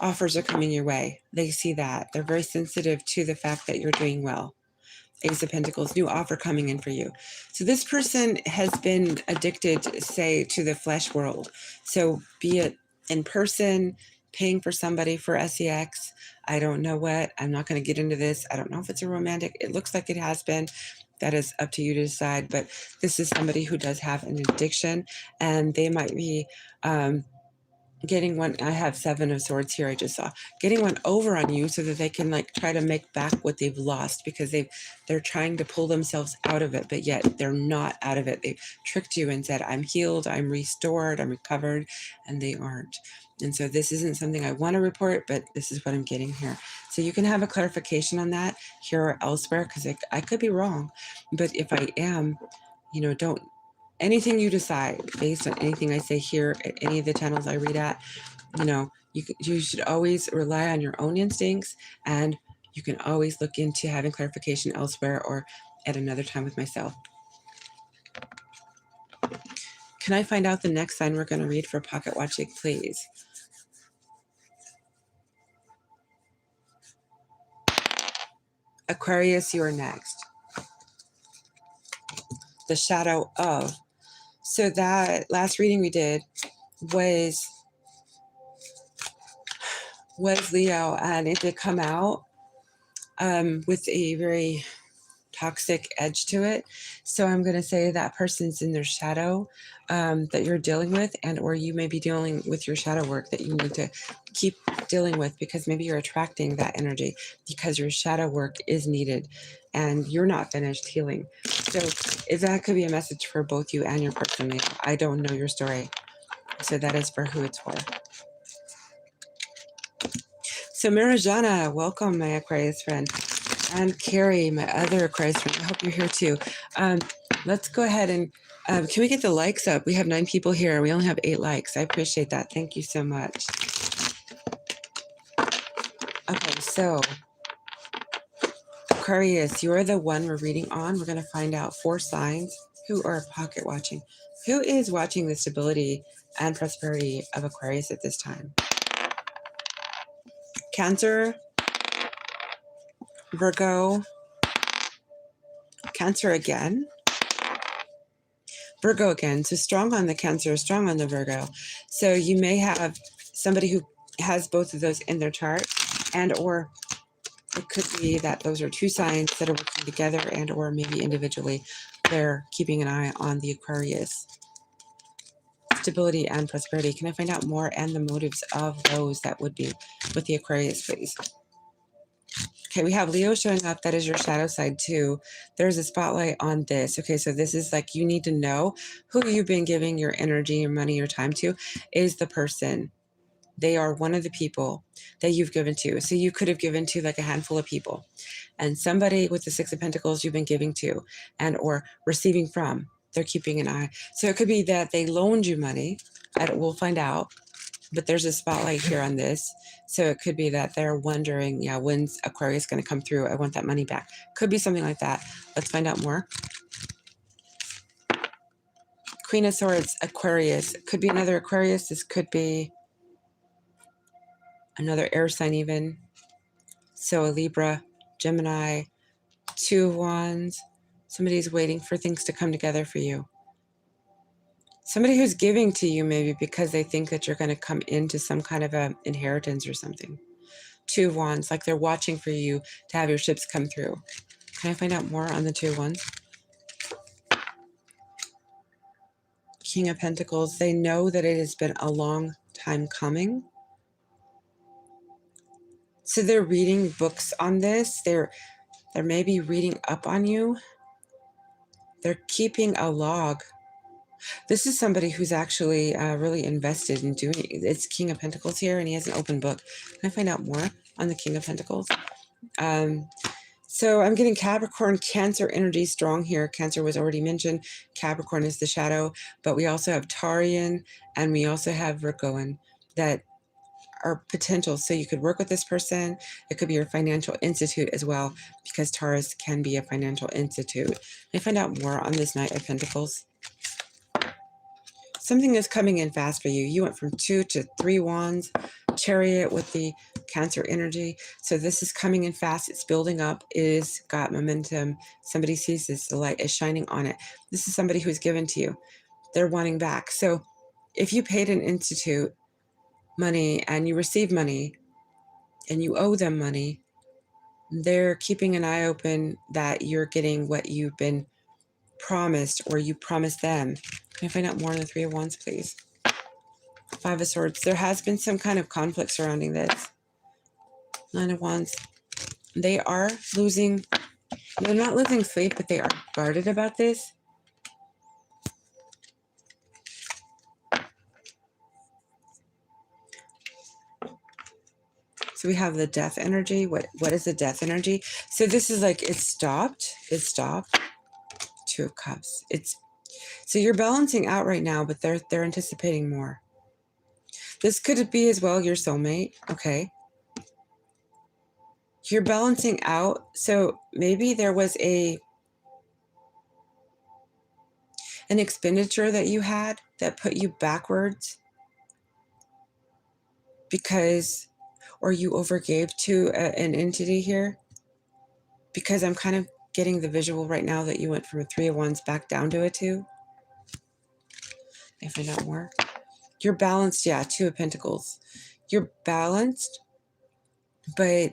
offers are coming your way. They see that. They're very sensitive to the fact that you're doing well. Ace of Pentacles, new offer coming in for you. So this person has been addicted, say, to the flesh world. So be it in person, paying for somebody for sex. I don't know what. I'm not going to get into this. I don't know if it's a romantic. It looks like it has been. That is up to you to decide. But this is somebody who does have an addiction, and they might be getting one. I have Seven of Swords here. I just saw getting one over on you so that they can, like, try to make back what they've lost, because they're trying to pull themselves out of it, but yet they're not out of it. They tricked you and said, I'm healed, I'm restored, I'm recovered, and they aren't. And so this isn't something I want to report, but this is what I'm getting here. So you can have a clarification on that here or elsewhere, because I could be wrong. But if I am, don't, anything you decide based on anything I say here at any of the channels I read at, you should always rely on your own instincts, and you can always look into having clarification elsewhere or at another time with myself. Can I find out the next sign we're going to read for pocket watching, please? Aquarius, you are next. The shadow of. So that last reading we did was Leo, and it did come out with a very toxic edge to it. So I'm going to say that person's in their shadow that you're dealing with, and or you may be dealing with your shadow work that you need to keep dealing with, because maybe you're attracting that energy because your shadow work is needed and you're not finished healing. So if that could be a message for both you and your person. I don't know your story, so that is for who it's for. So Mirajana, welcome, my Aquarius friend. And Carrie, my other Aquarius friend, I hope you're here too. Let's go ahead and, can we get the likes up? We have 9 people here. We only have 8 likes. I appreciate that. Thank you so much. Okay, so Aquarius, you're the one we're reading on. We're going to find out 4 signs. who are pocket watching? Who is watching the stability and prosperity of Aquarius at this time? Cancer, Virgo, Cancer again, Virgo again. So strong on the Cancer, strong on the Virgo. So you may have somebody who has both of those in their chart, and or it could be that those are two signs that are working together, and or maybe individually they're keeping an eye on the Aquarius. Stability and prosperity. Can I find out more and the motives of those that would be with the Aquarius, please? Okay, we have Leo showing up. That is your shadow side too. There's a spotlight on this. Okay, so this is like you need to know who you've been giving your energy, your money, your time to is the person. They are one of the people that you've given to. So you could have given to like a handful of people, and somebody with the Six of Pentacles you've been giving to and or receiving from, they're keeping an eye. So it could be that they loaned you money. We'll find out. But there's a spotlight here on this. So it could be that they're wondering, yeah, when's Aquarius going to come through? I want that money back. Could be something like that. Let's find out more. Queen of Swords, Aquarius. Could be another Aquarius. This could be another air sign even. So a Libra, Gemini, Two of Wands. Somebody's waiting for things to come together for you. Somebody who's giving to you maybe because they think that you're going to come into some kind of a inheritance or something. Two of Wands, like they're watching for you to have your ships come through. Can I find out more on the Two of Wands? King of Pentacles, they know that it has been a long time coming. So they're reading books on this. They're maybe reading up on you. They're keeping a log. This is somebody who's actually really invested in doing it. It's King of Pentacles here, and he has an open book. Can I find out more on the King of Pentacles? So I'm getting Capricorn, Cancer energy strong here. Cancer was already mentioned. Capricorn is the shadow, but we also have Taurian, and we also have Virgoan that are potential. So you could work with this person. It could be your financial institute as well, because Taurus can be a financial institute. Can I find out more on this Knight of Pentacles? Something is coming in fast for you. You went from 2 to 3 wands, Chariot with the Cancer energy. So this is coming in fast. It's building up. It is got momentum. Somebody sees this. The light is shining on it. This is somebody who's given to you. They're wanting back. So if you paid an institute money and you receive money and you owe them money, they're keeping an eye open that you're getting what you've been promised or you promised them. Can I find out more on the Three of Wands, please? Five of Swords. There has been some kind of conflict surrounding this. Nine of Wands. They are losing, they're not losing sleep, but they are guarded about this. So we have the Death energy. What is the Death energy? So this is like it stopped. It stopped. Two of Cups. So you're balancing out right now, but they're anticipating more. This could be as well your soulmate. Okay. You're balancing out. So maybe there was an expenditure that you had that put you backwards because, or you overgave to an entity here, because I'm kind of getting the visual right now that you went from a Three of Wands back down to a 2. If I know more. You're balanced. Yeah. Two of Pentacles. You're balanced, but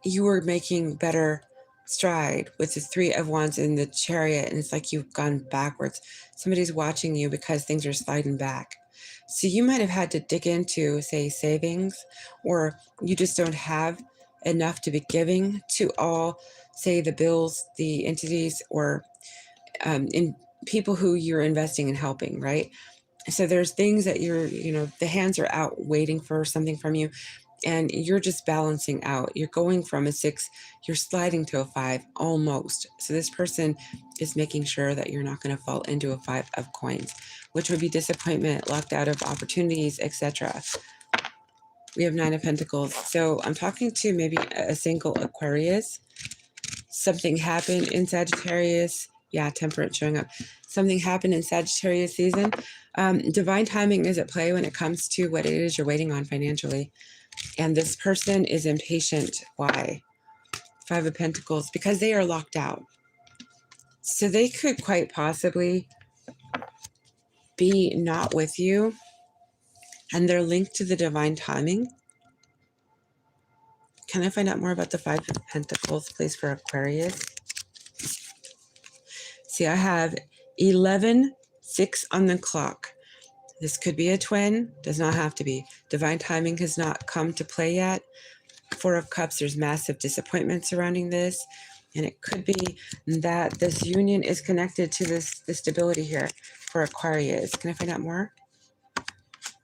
you were making better stride with the Three of Wands in the Chariot, and it's like you've gone backwards. Somebody's watching you because things are sliding back. So you might have had to dig into, say, savings, or you just don't have enough to be giving to all, say, the bills, the entities, or in people who you're investing in helping, right? So there's things that the hands are out waiting for something from you, and you're just balancing out. You're going from a 6, you're sliding to a 5 almost. So this person is making sure that you're not going to fall into a 5 of coins, which would be disappointment, locked out of opportunities, etc. We have 9 of Pentacles. So I'm talking to maybe a single Aquarius. Something happened in Sagittarius Yeah, temperance showing up. Something happened in Sagittarius season. Divine timing is at play when it comes to what it is you're waiting on financially. And this person is impatient. Why? Five of Pentacles, because they are locked out. So they could quite possibly be not with you, and they're linked to the divine timing. Can I find out more about the Five of Pentacles, please, for Aquarius? See, I have 11:06 on the clock. This could be a twin, does not have to be. Divine timing has not come to play yet. Four of Cups, there's massive disappointment surrounding this. And it could be that this union is connected to this stability here for Aquarius. Can I find out more?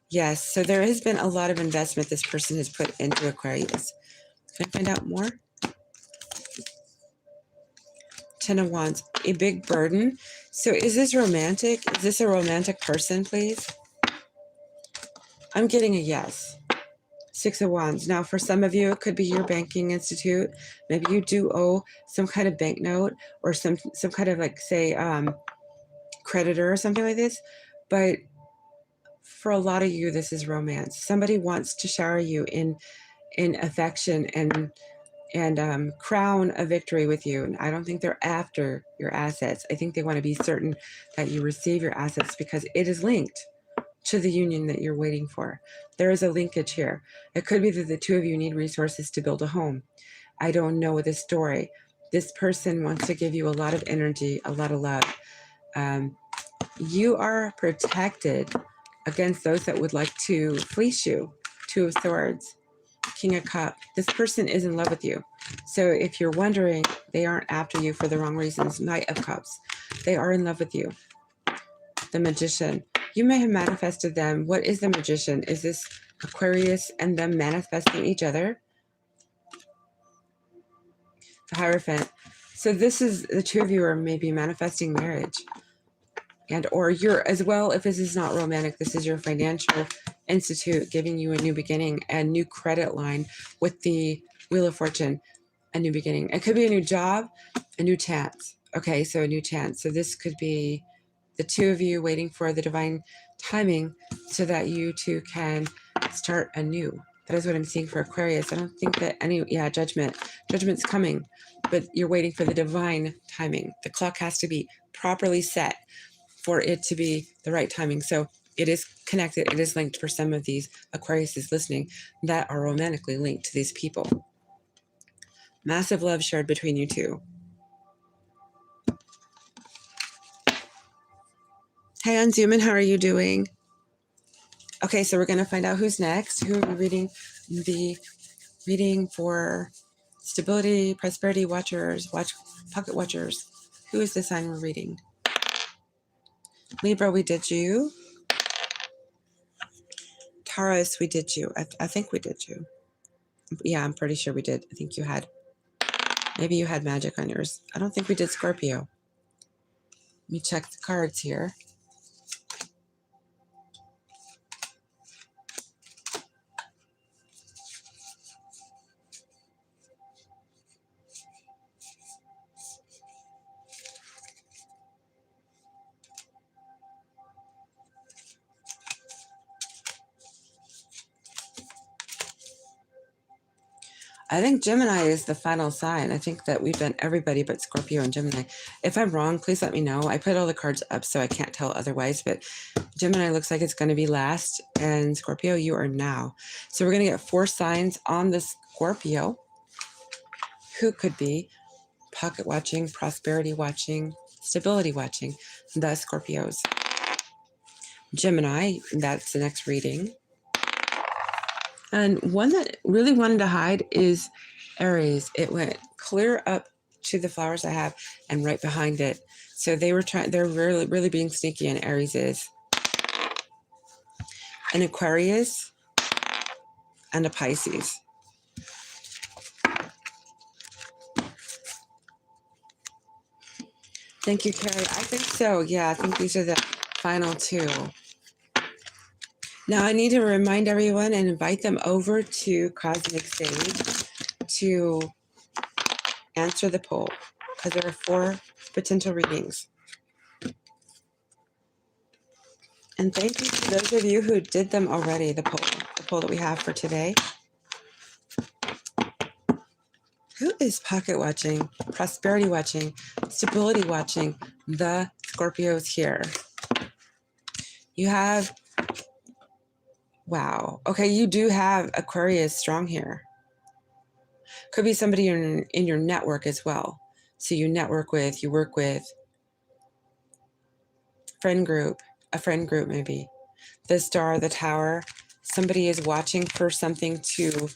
Yes, so there has been a lot of investment this person has put into Aquarius. Can I find out more? Ten of Wands, a big burden. So is this romantic? Is this a romantic person, please? I'm getting a yes. Six of Wands. Now, for some of you, it could be your banking institute. Maybe you do owe some kind of banknote or some kind of, like, say, creditor or something like this. But for a lot of you, this is romance. Somebody wants to shower you in affection and crown a victory with you. And I don't think they're after your assets. I think they want to be certain that you receive your assets because it is linked to the union that you're waiting for. There is a linkage here. It could be that the two of you need resources to build a home. I don't know the story. This person wants to give you a lot of energy, a lot of love. You are protected against those that would like to fleece you. Two of Swords, King of Cups. This person is in love with you. So if you're wondering, they aren't after you for the wrong reasons. Knight of Cups. They are in love with you. The Magician. You may have manifested them. What is the Magician? Is this Aquarius and them manifesting each other? The Hierophant. So this is the two of you are maybe manifesting marriage. And or you're as well, if this is not romantic, this is your financial institute giving you a new beginning, a new credit line with the Wheel of Fortune, a new beginning. It could be a new job, a new chance. Okay, so a new chance. So this could be the two of you waiting for the divine timing so that you two can start anew. That is what I'm seeing for Aquarius. I don't think that judgment. Judgment's coming, but you're waiting for the divine timing. The clock has to be properly set for it to be the right timing. So it is connected. It is linked for some of these Aquariuses listening that are romantically linked to these people. Massive love shared between you two. Hey, Unzuman, how are you doing? Okay, so we're going to find out who's next. Who are we reading? The reading for stability, prosperity watchers, pocket watchers. Who is the sign we're reading? Libra, we did you. Taurus, we did you. I think we did you. Yeah, I'm pretty sure we did. I think you had. Maybe you had magic on yours. I don't think we did Scorpio. Let me check the cards here. I think Gemini is the final sign. I think that we've done everybody but Scorpio and Gemini. If I'm wrong, please let me know. I put all the cards up so I can't tell otherwise, but Gemini looks like it's going to be last, and Scorpio, you are now. So we're going to get 4 signs on the Scorpio. Who could be pocket watching, prosperity watching, stability watching, the Scorpios. Gemini, that's the next reading. And one that really wanted to hide is Aries. It went clear up to the flowers I have and right behind it. So they're really, really being sneaky, and Aries is. An Aquarius and a Pisces. Thank you, Carrie. I think so. Yeah, I think these are the final 2. Now, I need to remind everyone and invite them over to Cosmic Stage to answer the poll, because there are 4 potential readings. And thank you to those of you who did them already, the poll that we have for today. Who is pocket watching, prosperity watching, stability watching the Scorpios here? You have, wow. Okay, you do have Aquarius strong here. Could be somebody in your network as well. So you work with, a friend group maybe. The Star, the Tower, somebody is watching for something to,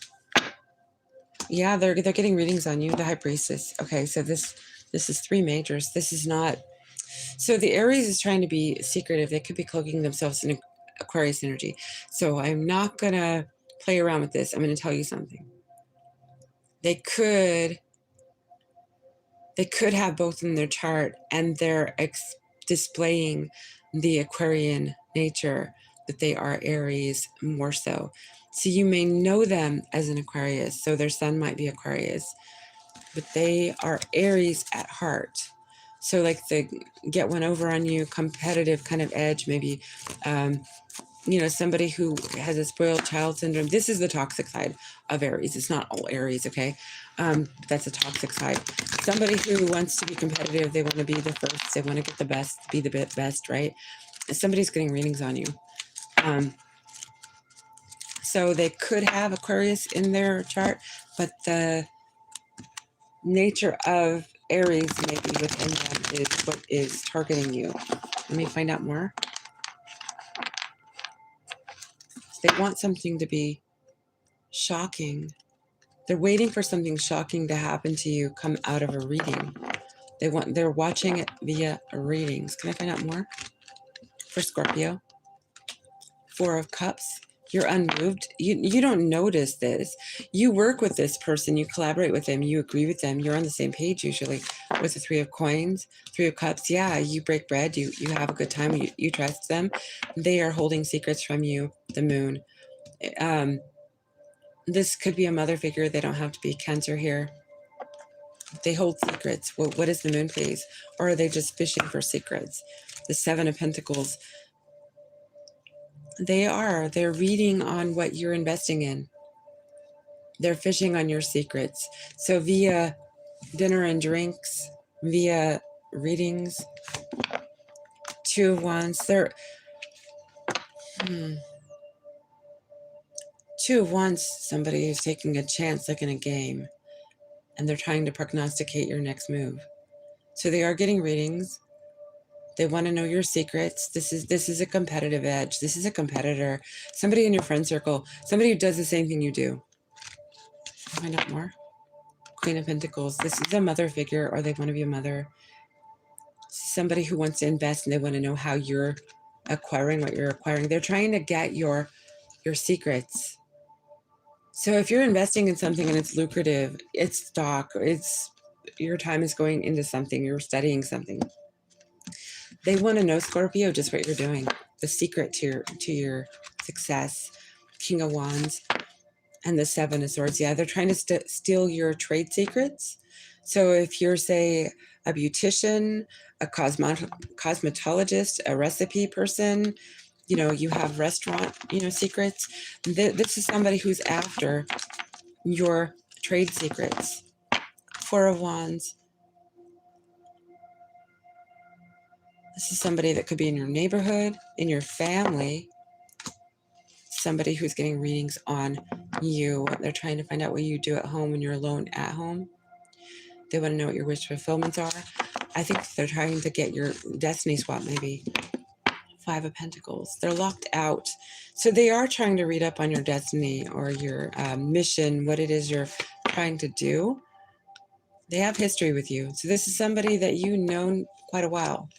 yeah, they're getting readings on you, the High Priestess. Okay, so this is 3 majors. This is not, so the Aries is trying to be secretive. They could be cloaking themselves in Aquarius energy. So I'm not going to play around with this. I'm going to tell you something. They could have both in their chart, and they're displaying the Aquarian nature, that they are Aries more so. So you may know them as an Aquarius, so their sun might be Aquarius, but they are Aries at heart. So like the get one over on you, competitive kind of edge, maybe, somebody who has a spoiled child syndrome. This is the toxic side of Aries. It's not all Aries, okay? That's a toxic side. Somebody who wants to be competitive, they want to be the first, they want to get the best, be the best, right? Somebody's getting readings on you. So they could have Aquarius in their chart, but the nature of Aries maybe within them is what is targeting you. Let me find out more. They want something to be shocking. They're waiting for something shocking to happen to you, come out of a reading. They're watching it via readings. Can I find out more for Scorpio? 4 of Cups. You're unmoved. You don't notice this. You work with this person. You collaborate with them. You agree with them. You're on the same page usually. With the 3 of Coins, 3 of Cups. Yeah, you break bread. You have a good time. You trust them. They are holding secrets from you. The Moon. This could be a mother figure. They don't have to be Cancer here. They hold secrets. What is the Moon phase? Or are they just fishing for secrets? The 7 of Pentacles. They're reading on what you're investing in. They're fishing on your secrets. So via dinner and drinks, via readings, 2 of Wands, 2 of Wands, somebody who's taking a chance like in a game, and they're trying to prognosticate your next move. So they are getting readings. They want to know your secrets. This is a competitive edge. This is a competitor. Somebody in your friend circle. Somebody who does the same thing you do. Find out more. Queen of Pentacles. This is a mother figure, or they want to be a mother. Somebody who wants to invest, and they want to know how you're acquiring what you're acquiring. They're trying to get your secrets. So if you're investing in something and it's lucrative, it's stock, your time is going into something, you're studying something. They want to know, Scorpio, just what you're doing. The secret to your success. King of Wands and the 7 of Swords. Yeah, they're trying to steal your trade secrets. So if you're, say, a beautician, a cosmetologist, a recipe person, you have restaurant, secrets. This is somebody who's after your trade secrets. 4 of Wands. This is somebody that could be in your neighborhood, in your family, somebody who's getting readings on you. They're trying to find out what you do at home when you're alone at home. They want to know what your wish fulfillments are. I think they're trying to get your destiny swap, maybe. 5 of Pentacles. They're locked out. So they are trying to read up on your destiny or your mission, what it is you're trying to do. They have history with you. So this is somebody that you've known quite a while.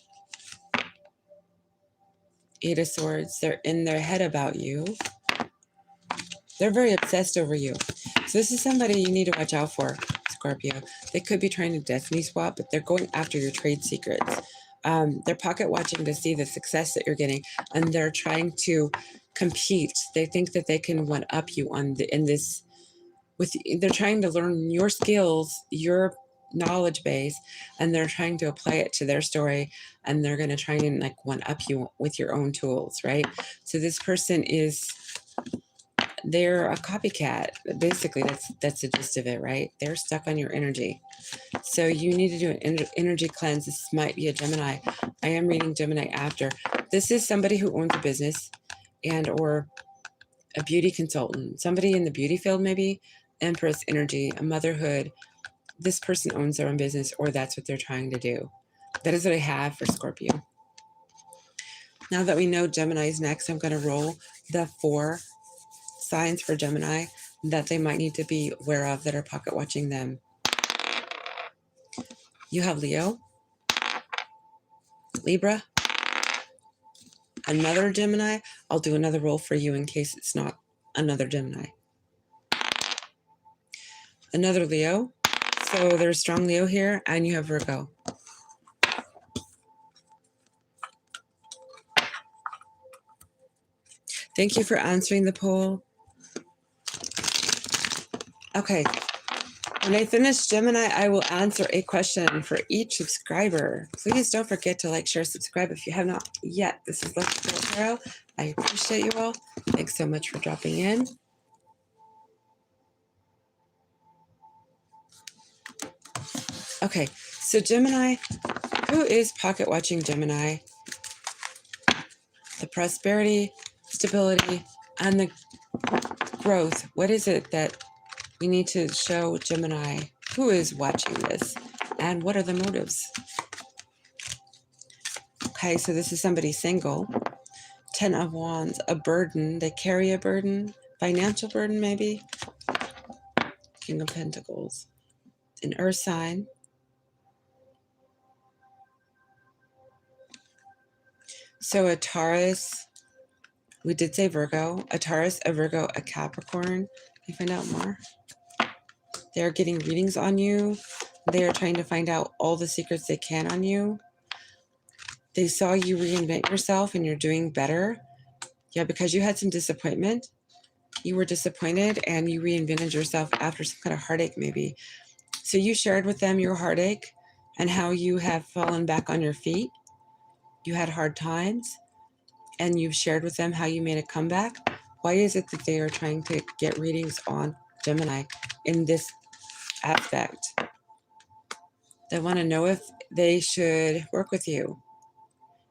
8 of Swords. They're in their head about you. They're very obsessed over you. So this is somebody you need to watch out for, Scorpio. They could be trying to destiny swap, but they're going after your trade secrets. They're pocket watching to see the success that you're getting, and they're trying to compete. They think that they can one-up you they're trying to learn your skills, your knowledge base, and they're trying to apply it to their story, and they're going to try and like one up you with your own tools, right? So this person they're a copycat. Basically, that's the gist of it, right? They're stuck on your energy. So you need to do an energy cleanse. This might be a Gemini. I am reading Gemini after. This is somebody who owns a business and or a beauty consultant, somebody in the beauty field maybe, Empress energy, a motherhood. This person owns their own business, or that's what they're trying to do. That is what I have for Scorpio. Now that we know Gemini's next, I'm going to roll the 4 signs for Gemini that they might need to be aware of that are pocket watching them. You have Leo, Libra, another Gemini. I'll do another roll for you in case it's not another Gemini. Another Leo. So there's strong Leo here, and you have Virgo. Thank you for answering the poll. Okay. When I finish Gemini, I will answer a question for each subscriber. Please don't forget to like, share, subscribe if you have not yet. This is Lucky Girl Tarot. I appreciate you all. Thanks so much for dropping in. Okay, so Gemini, who is pocket watching Gemini? The prosperity, stability, and the growth. What is it that we need to show Gemini? Who is watching this? And what are the motives? Okay, so this is somebody single. 10 of Wands, a burden. They carry a burden. Financial burden, maybe. King of Pentacles. An earth sign. So a Taurus, we did say Virgo. A Taurus, a Virgo, a Capricorn. Can you find out more? They're getting readings on you. They are trying to find out all the secrets they can on you. They saw you reinvent yourself and you're doing better. Yeah, because you had some disappointment. You were disappointed and you reinvented yourself after some kind of heartache maybe. So you shared with them your heartache and how you have fallen back on your feet. You had hard times and you've shared with them how you made a comeback. Why is it that they are trying to get readings on Gemini in this aspect? They want to know if they should work with you,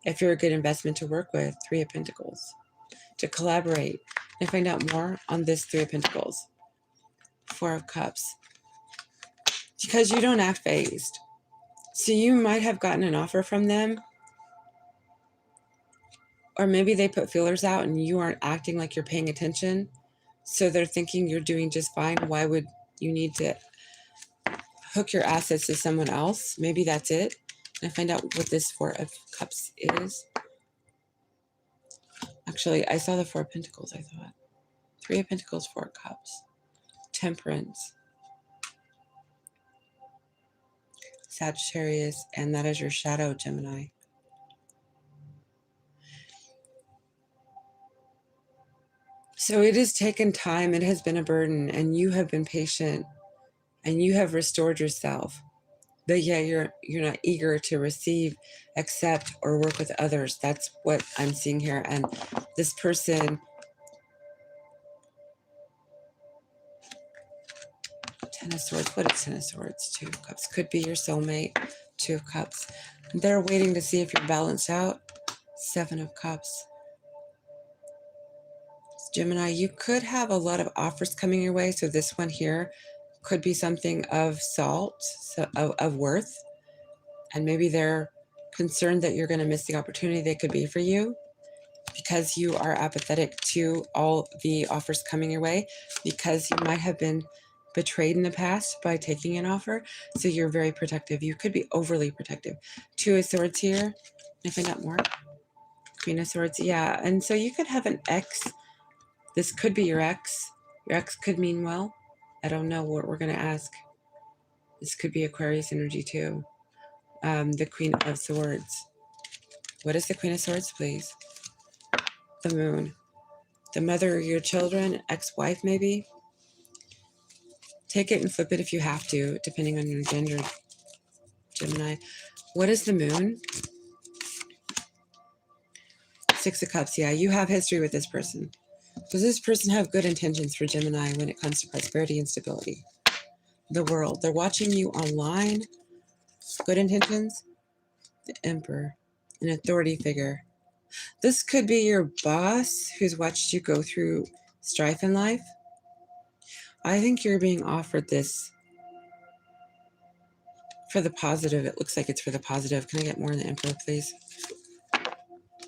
if you're a good investment to work with. 3 of Pentacles. To collaborate and find out more on this 3 of Pentacles. 4 of Cups. Because you don't act phased. So you might have gotten an offer from them, or maybe they put feelers out and you aren't acting like you're paying attention. So they're thinking you're doing just fine. Why would you need to hook your assets to someone else? Maybe that's it. And find out what this 4 of Cups is. Actually, I saw the 4 of Pentacles, I thought. 3 of Pentacles, 4 of Cups. Temperance. Sagittarius, and that is your shadow, Gemini. So it has taken time, it has been a burden, and you have been patient, and you have restored yourself. But yeah, you're not eager to receive, accept, or work with others. That's what I'm seeing here. And this person, 10 of Swords, what is 10 of Swords? 2 of Cups. Could be your soulmate, 2 of Cups. They're waiting to see if you're balanced out. 7 of Cups. Gemini, you could have a lot of offers coming your way. So this one here could be something of salt, so of worth. And maybe they're concerned that you're going to miss the opportunity they could be for you because you are apathetic to all the offers coming your way, because you might have been betrayed in the past by taking an offer. So you're very protective. You could be overly protective. 2 of Swords here. Can I find out more? Queen of Swords. Yeah. And so you could have an ex. This could be your ex. Your ex could mean well. I don't know what we're going to ask. This could be Aquarius energy too. The Queen of Swords. What is the Queen of Swords, please? The Moon. The mother of your children, ex-wife maybe. Take it and flip it if you have to, depending on your gender. Gemini. What is the moon? Six of Cups. Yeah, you have history with this person. Does this person have good intentions for Gemini when it comes to prosperity and stability? The World. They're watching you online. Good intentions. The Emperor. An authority figure. This could be your boss who's watched you go through strife in life. I think you're being offered this for the positive. It looks like it's for the positive. Can I get more on the Emperor, please?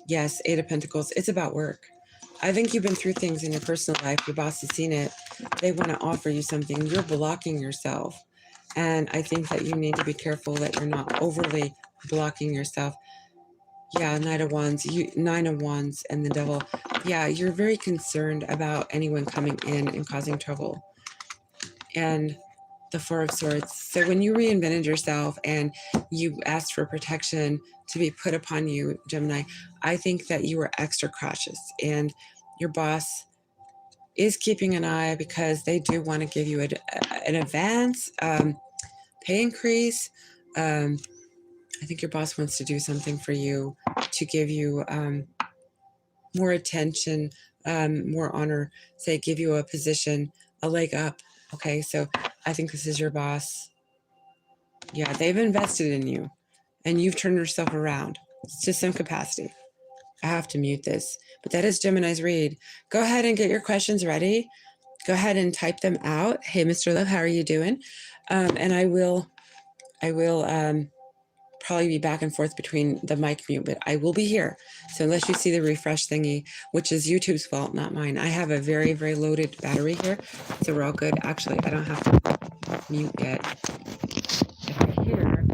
Yes, Eight of Pentacles. It's about work. I think you've been through things in your personal life. Your boss has seen it. They want to offer you something. You're blocking yourself. And I think that you need to be careful that you're not overly blocking yourself. Yeah, Nine of Wands, and the Devil. Yeah, you're very concerned about anyone coming in and causing trouble. And the Four of Swords. So when you reinvented yourself and you asked for protection to be put upon you, Gemini, I think that you were extra cautious. And your boss is keeping an eye because they do want to give you an advance, pay increase. I think your boss wants to do something for you to give you more attention, more honor, say give you a position, a leg up. Okay, so I think this is your boss. Yeah, they've invested in you and you've turned yourself around to some capacity. I have to mute this, but that is Gemini's read. Go ahead and get your questions ready. Go ahead and type them out. Hey, Mr. Love, how are you doing? And I will probably be back and forth between the mic mute, but I will be here. So unless you see the refresh thingy, which is YouTube's fault, not mine. I have a very, very loaded battery here, so we're all good. Actually, I don't have to mute yet. If I hear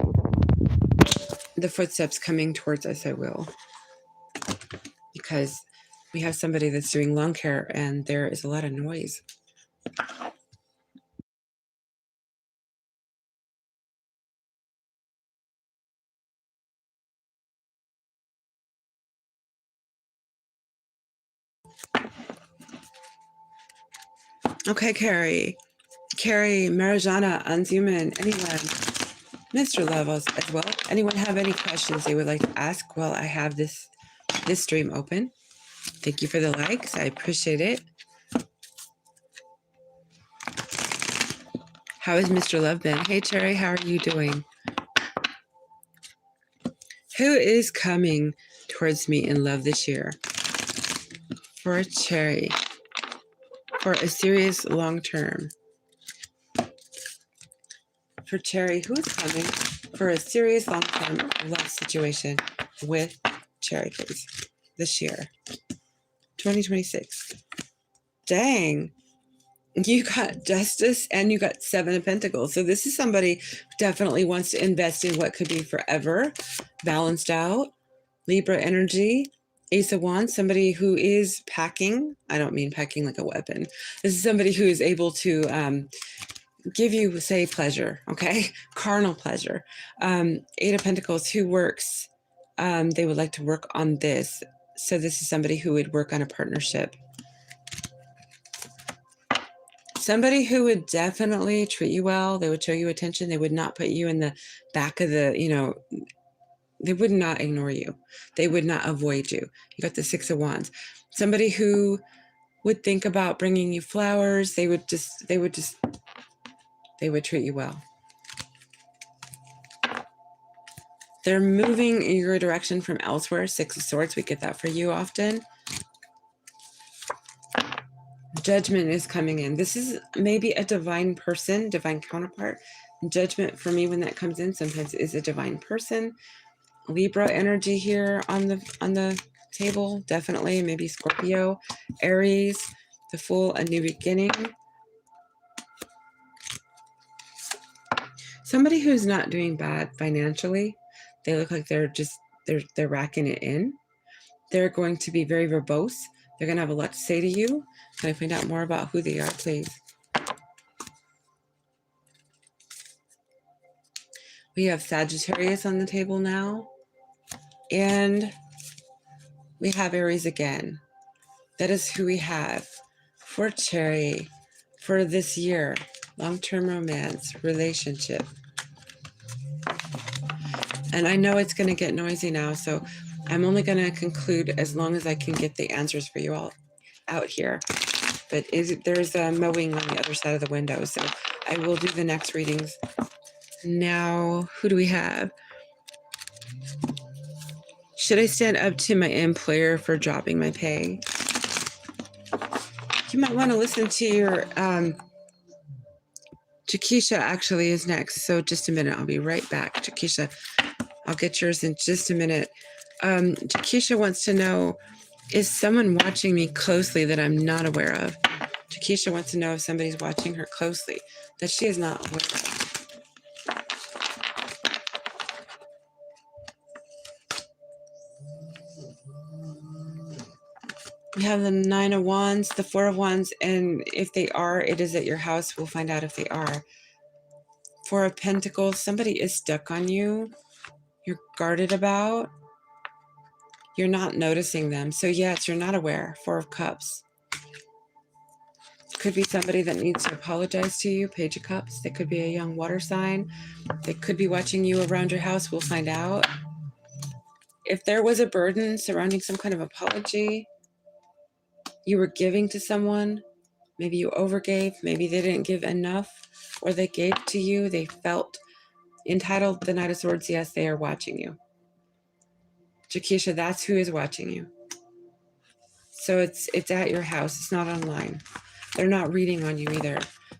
the footsteps coming towards us, I will. Because we have somebody that's doing lawn care and there is a lot of noise. Okay, Carrie, Marijana, Anzuman, anyone, Mr. Levels as well. Anyone have any questions they would like to ask while I have this stream open? Thank you for the likes. I appreciate it. How has Mr. Love been? Hey, Cherry, how are you doing? Who is coming towards me in love this year? For Cherry. For a serious long term. For Cherry, who's coming for a serious long term love situation with Cherry, please? This year. 2026. Dang. You got Justice and you got Seven of Pentacles. So this is somebody who definitely wants to invest in what could be forever, balanced out. Libra energy, Ace of Wands, somebody who is packing. I don't mean packing like a weapon. This is somebody who is able to give you, say, pleasure, okay? Carnal pleasure. Eight of Pentacles, who works. They would like to work on this. So this is somebody who would work on a partnership. Somebody who would definitely treat you well. They would show you attention. They would not put you in the back of the, they would not ignore you. They would not avoid you. You got the Six of Wands. Somebody who would think about bringing you flowers. They would treat you well. They're moving in your direction from elsewhere. Six of Swords, we get that for you often. Judgment is coming in. This is maybe a divine person, divine counterpart. Judgment for me when that comes in sometimes is a divine person. Libra energy here on the table, definitely. Maybe Scorpio, Aries, the Fool, a new beginning. Somebody who's not doing bad financially. They look like they're racking it in. They're going to be very verbose. They're going to have a lot to say to you. Can I find out more about who they are, please? We have Sagittarius on the table now. And we have Aries again. That is who we have for Cherry for this year. Long-term romance, relationship. And I know it's going to get noisy now, so I'm only going to conclude as long as I can get the answers for you all out here. But there's a mowing on the other side of the window, so I will do the next readings. Now, who do we have? Should I stand up to my employer for dropping my pay? You might want to listen to your Jakisha actually is next. So just a minute. I'll be right back. Jakisha, I'll get yours in just a minute. Jakisha wants to know, is someone watching me closely that I'm not aware of? Jakisha wants to know if somebody's watching her closely that she is not aware of. We have the 9 of Wands, the 4 of Wands, and if they are, it is at your house. We'll find out if they are. 4 of Pentacles, somebody is stuck on you. You're guarded about. You're not noticing them. So yes, you're not aware. 4 of Cups. Could be somebody that needs to apologize to you. Page of Cups. They could be a young water sign. They could be watching you around your house. We'll find out. If there was a burden surrounding some kind of apology you were giving to someone, maybe you overgave, maybe they didn't give enough, or they gave to you, they felt entitled. The Knight of Swords, yes, they are watching you. Jakisha, that's who is watching you. So it's at your house. It's not online. They're not reading on you either.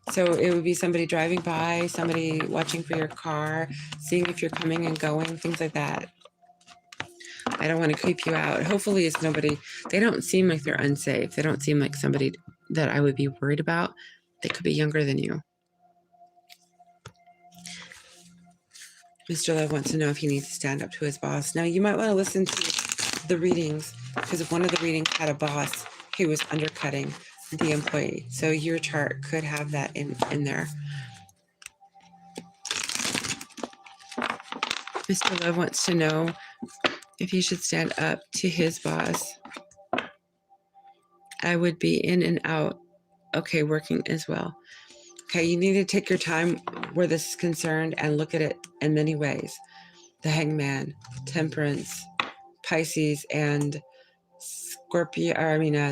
So it would be somebody driving by, somebody watching for your car, seeing if you're coming and going, things like that. I don't want to creep you out. Hopefully it's nobody. They don't seem like they're unsafe. They don't seem like somebody that I would be worried about. They could be younger than you. Mr. Love wants to know if he needs to stand up to his boss. Now, you might want to listen to the readings, because one of the readings had a boss who was undercutting the employee. So your chart could have that in there. Mr. Love wants to know if he should stand up to his boss. I would be in and out. Okay, working as well. Okay, you need to take your time where this is concerned and look at it in many ways. The Hangman, Temperance, Pisces, and Scorpio,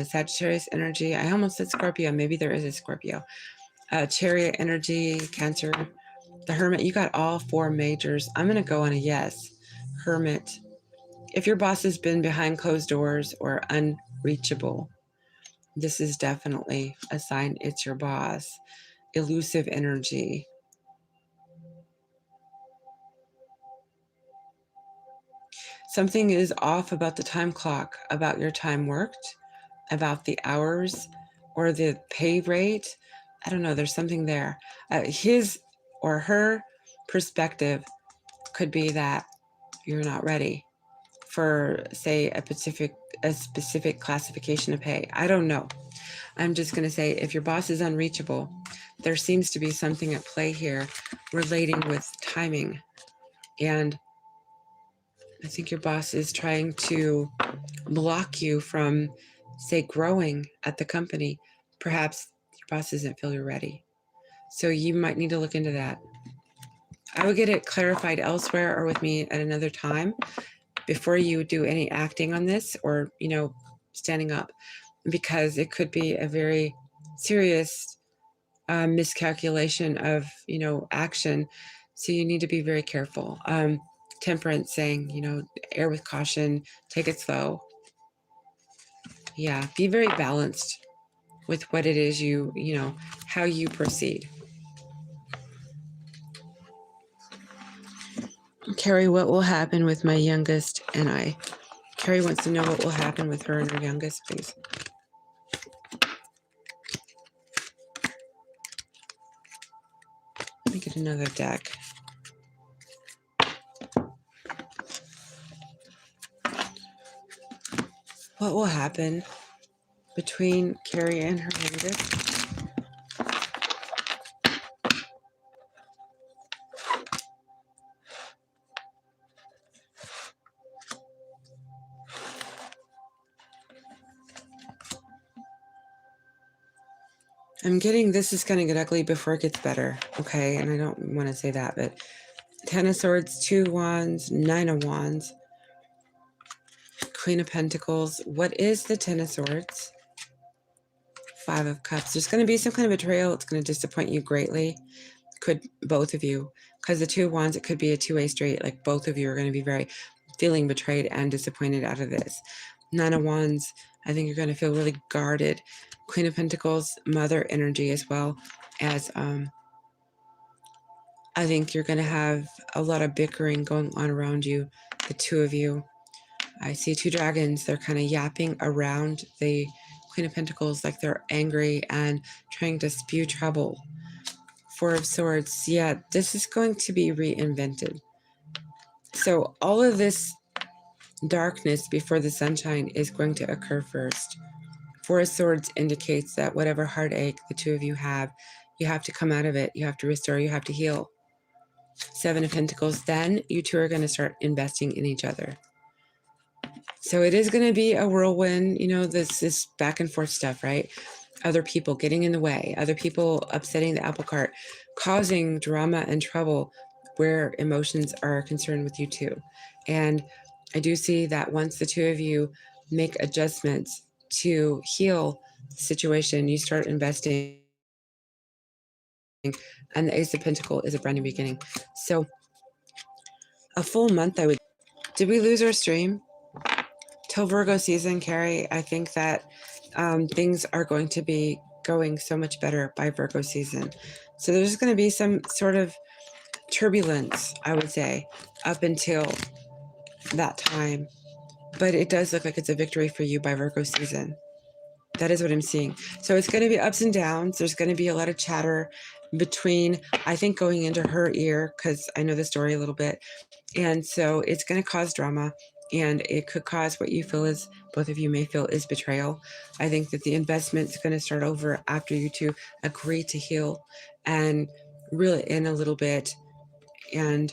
Sagittarius energy. I almost said Scorpio. Maybe there is a Scorpio. Chariot energy, Cancer. The Hermit. You got all 4 majors. I'm going to go on a yes. Hermit. If your boss has been behind closed doors or unreachable, this is definitely a sign it's your boss. Elusive energy. Something is off about the time clock, about your time worked, about the hours or the pay rate. I don't know. There's something there. His or her perspective could be that you're not ready for, say, a specific classification of pay. I don't know. I'm just going to say, if your boss is unreachable, there seems to be something at play here relating with timing. And I think your boss is trying to block you from, say, growing at the company. Perhaps your boss doesn't feel you're ready. So you might need to look into that. I would get it clarified elsewhere or with me at another time before you do any acting on this or, standing up, because it could be a very serious miscalculation of, action. So you need to be very careful. Temperance saying, err with caution, take it slow. Yeah, be very balanced with what it is how you proceed. Carrie, what will happen with my youngest and I? Carrie wants to know what will happen with her and her youngest, please. Let me get another deck. What will happen between Carrie and her youngest? I'm getting this is going to get ugly before it gets better, okay? And I don't want to say that, but Ten of Swords, 2 Wands, 9 of Wands, Queen of Pentacles. What is the Ten of Swords? 5 of Cups. There's going to be some kind of betrayal. It's going to disappoint you greatly. Could both of you, because the 2 of Wands, it could be a two-way street. Like both of you are going to be very feeling betrayed and disappointed out of this. 9 of Wands, I think you're going to feel really guarded. Queen of Pentacles, mother energy, as well as I think you're going to have a lot of bickering going on around you, the two of you. I see 2 dragons. They're kind of yapping around the Queen of Pentacles like they're angry and trying to spew trouble. 4 of Swords. Yeah, this is going to be reinvented. So all of this darkness before the sunshine is going to occur first. 4 of Swords indicates that whatever heartache the two of you have to come out of it. You have to restore. You have to heal. 7 of Pentacles. Then you two are going to start investing in each other. So it is going to be a whirlwind, you know, this back and forth stuff, right? Other people getting in the way, other people upsetting the apple cart, causing drama and trouble where emotions are concerned with you two. And I do see that once the two of you make adjustments to heal the situation, you start investing, and the Ace of Pentacles is a brand new beginning. So a full month, I would... Did we lose our stream? Till Virgo season, Carrie, I think that things are going to be going so much better by Virgo season. So there's going to be some sort of turbulence, I would say, up until that time. But it does look like it's a victory for you by Virgo season. That is what I'm seeing. So it's going to be ups and downs. There's going to be a lot of chatter between, I think, going into her ear, because I know the story a little bit. And so it's going to cause drama, and it could cause what you feel is, both of you may feel, is betrayal. I think that the investment's going to start over after you two agree to heal and reel it in a little bit. And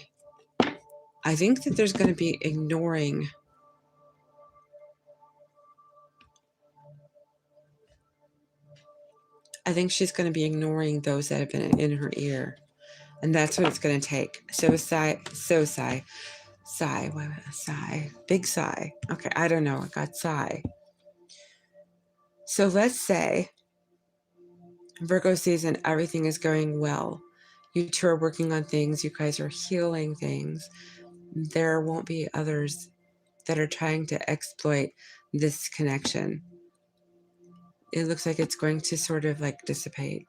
I think that there's going to be ignoring. I think she's going to be ignoring those that have been in her ear. And that's what it's going to take. So sigh, big sigh. Okay, I don't know. I got sigh. So let's say Virgo season, everything is going well. You two are working on things. You guys are healing things. There won't be others that are trying to exploit this connection. It looks like it's going to sort of like dissipate.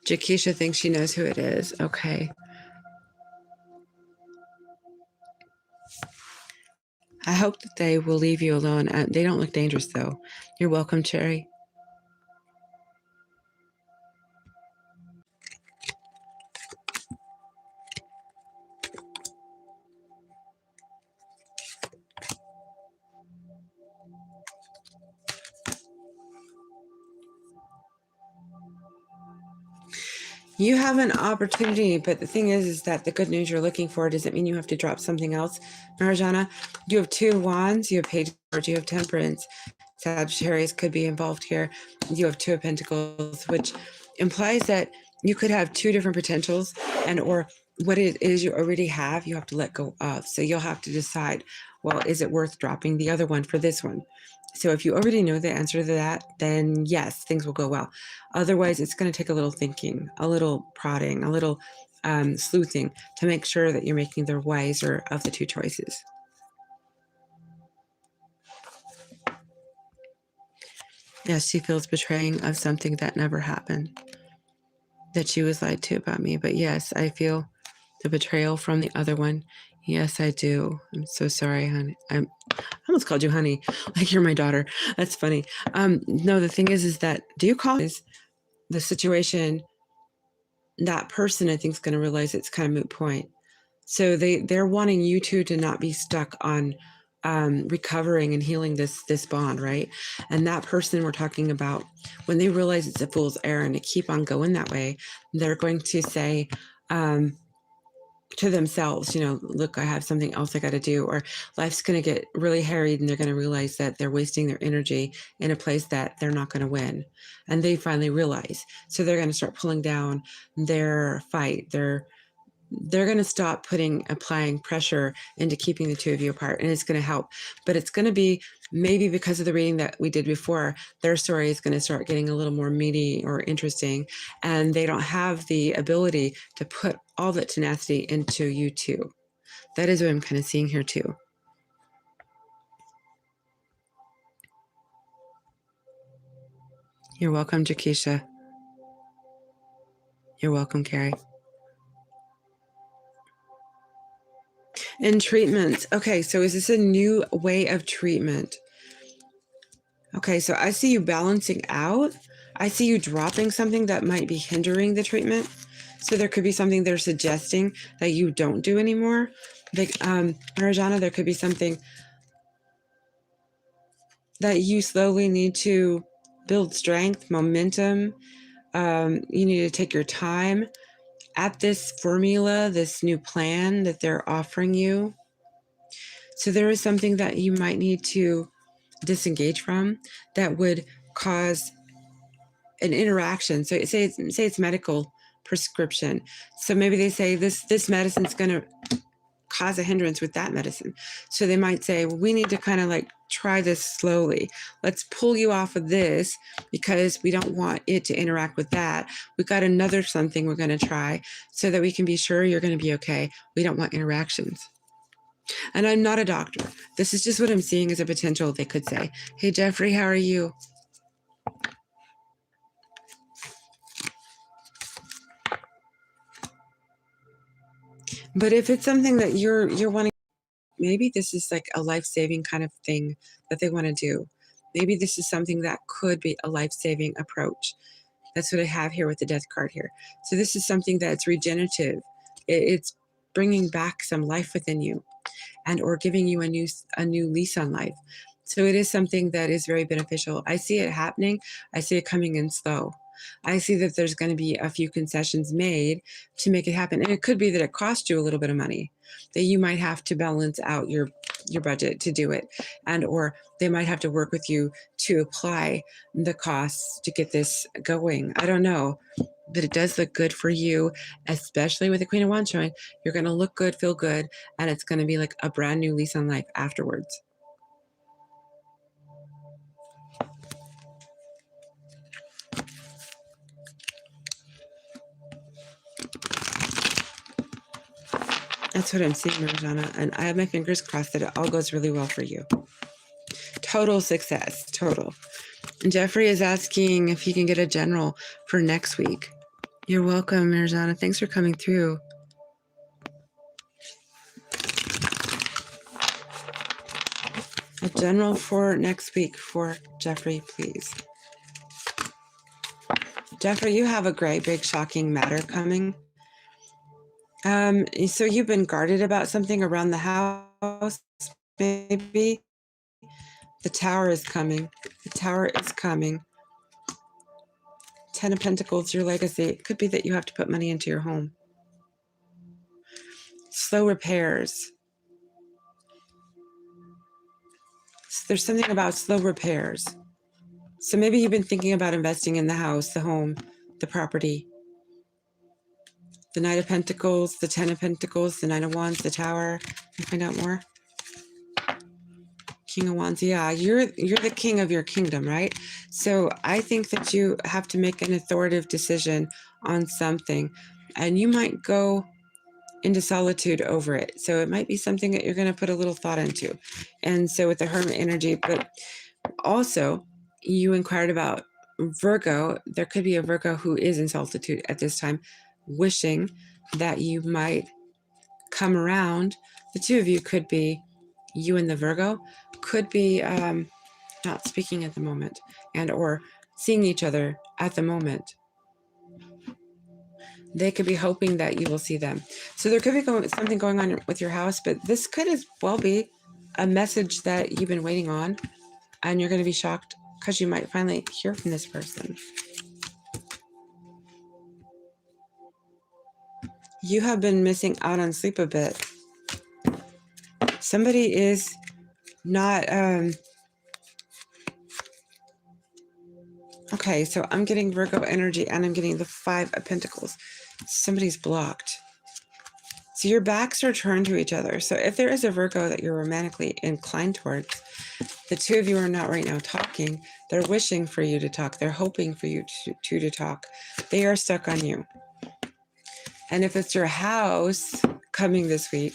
Jakisha thinks she knows who it is. Okay. I hope that they will leave you alone. They don't look dangerous, though. You're welcome, Cherry. You have an opportunity, but the thing is that the good news you're looking for doesn't mean you have to drop something else. Marjana, you have 2 wands, you have page, you have temperance. Sagittarius could be involved here. You have 2 of pentacles, which implies that you could have 2 different potentials, and or what it is you already have, you have to let go of. So you'll have to decide, well, is it worth dropping the other one for this one? So if you already know the answer to that, then yes, things will go well. Otherwise, it's going to take a little thinking, a little prodding, a little sleuthing to make sure that you're making the wiser of the 2 choices. Yes, she feels betraying of something that never happened, that she was lied to about me. But yes, I feel the betrayal from the other one. Yes, I do. I'm so sorry, honey. I almost called you honey, like you're my daughter. That's funny. No, the thing is that, do you call is the situation, that person I think is going to realize it's kind of moot point. So they're wanting you two to not be stuck on recovering and healing this bond, right? And that person we're talking about, when they realize it's a fool's errand to keep on going that way, they're going to say, to themselves, look, I have something else I got to do, or life's going to get really harried and they're going to realize that they're wasting their energy in a place that they're not going to win. And they finally realize. So they're going to start pulling down their fight. They're going to stop applying pressure into keeping the two of you apart, and it's going to help. But it's going to be, maybe because of the reading that we did before, their story is going to start getting a little more meaty or interesting, and they don't have the ability to put all that tenacity into you too. That is what I'm kind of seeing here too. You're welcome, Jakisha. You're welcome, Carrie. And treatments. Okay, so is this a new way of treatment? Okay, so I see you balancing out. I see you dropping something that might be hindering the treatment. So there could be something they're suggesting that you don't do anymore. Like, Marjana, there could be something that you slowly need to build strength, momentum. You need to take your time at this formula, this new plan that they're offering you. So there is something that you might need to disengage from that would cause an interaction. So say it's medical prescription. So maybe they say this medicine's going to cause a hindrance with that medicine. So they might say, well, we need to kind of like try this slowly. Let's pull you off of this because we don't want it to interact with that. We've got another something we're going to try so that we can be sure you're going to be okay. We don't want interactions. And I'm not a doctor. This is just what I'm seeing as a potential. They could say, hey, Jeffrey, how are you? But if it's something that you're wanting, maybe this is like a life-saving kind of thing that they want to do. Maybe this is something that could be a life-saving approach. That's what I have here with the death card here. So this is something that's regenerative. It's bringing back some life within you, and or giving you a new lease on life. So it is something that is very beneficial. I see it happening. I see it coming in slow. I see that there's going to be a few concessions made to make it happen. And it could be that it costs you a little bit of money, that you might have to balance out your budget to do it. And or they might have to work with you to apply the costs to get this going. I don't know. But it does look good for you, especially with the Queen of Wands showing. You're going to look good, feel good, and it's going to be like a brand new lease on life afterwards. That's what I'm seeing, Marjana, and I have my fingers crossed that it all goes really well for you. Total success, total. And Jeffrey is asking if he can get a general for next week. You're welcome, Marjana. Thanks for coming through. A general for next week for Jeffrey, please. Jeffrey, you have a great, big, shocking matter coming. So you've been guarded about something around the house, maybe? The Tower is coming. The Tower is coming. 10 of Pentacles, your legacy. It could be that you have to put money into your home. Slow repairs. There's something about slow repairs. So maybe you've been thinking about investing in the house, the home, the property. The Knight of Pentacles, the 10 of Pentacles, the Knight of Wands, the Tower. Can you find out more? King of Wands. Yeah, you're the king of your kingdom, right? So I think that you have to make an authoritative decision on something, and you might go into solitude over it. So it might be something that you're going to put a little thought into. And so with the Hermit energy, but also you inquired about Virgo. There could be a Virgo who is in solitude at this time, wishing that you might come around. The two of you could be, you and the Virgo could be not speaking at the moment, and or seeing each other at the moment. They could be hoping that you will see them. So there could be something going on with your house, but this could as well be a message that you've been waiting on, and you're going to be shocked because you might finally hear from this person. You have been missing out on sleep a bit. Somebody is not, okay, so I'm getting Virgo energy and I'm getting the 5 of Pentacles. Somebody's blocked. So your backs are turned to each other. So if there is a Virgo that you're romantically inclined towards, the two of you are not right now talking. They're wishing for you to talk. They're hoping for you to talk. They are stuck on you. And if it's your house coming this week,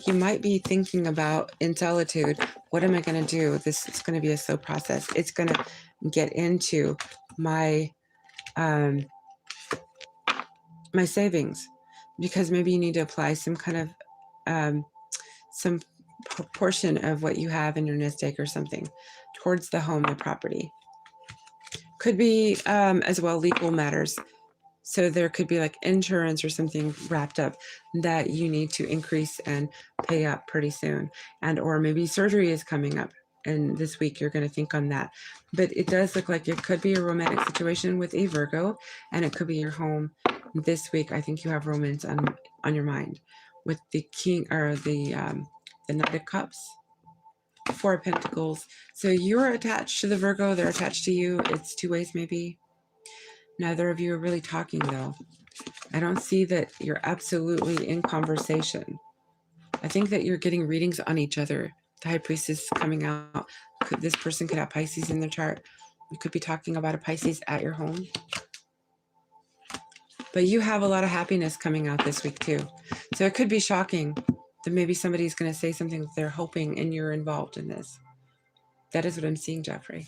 you might be thinking about in solitude, what am I going to do? This is going to be a slow process. It's going to get into my my savings, because maybe you need to apply some kind of some portion of what you have in your nest egg or something towards the home, the property. Could be as well legal matters. So there could be like insurance or something wrapped up that you need to increase and pay up pretty soon. And or maybe surgery is coming up and this week you're going to think on that. But it does look like it could be a romantic situation with a Virgo, and it could be your home this week. I think you have romance on your mind with the King or the Knight of Cups, 4 of Pentacles. So you're attached to the Virgo, they're attached to you. It's 2 ways maybe. Neither of you are really talking though. I don't see that you're absolutely in conversation. I think that you're getting readings on each other. The High Priestess is coming out. This person could have Pisces in their chart. You could be talking about a Pisces at your home. But you have a lot of happiness coming out this week too. So it could be shocking that maybe somebody's going to say something that they're hoping and you're involved in this. That is what I'm seeing, Jeffrey.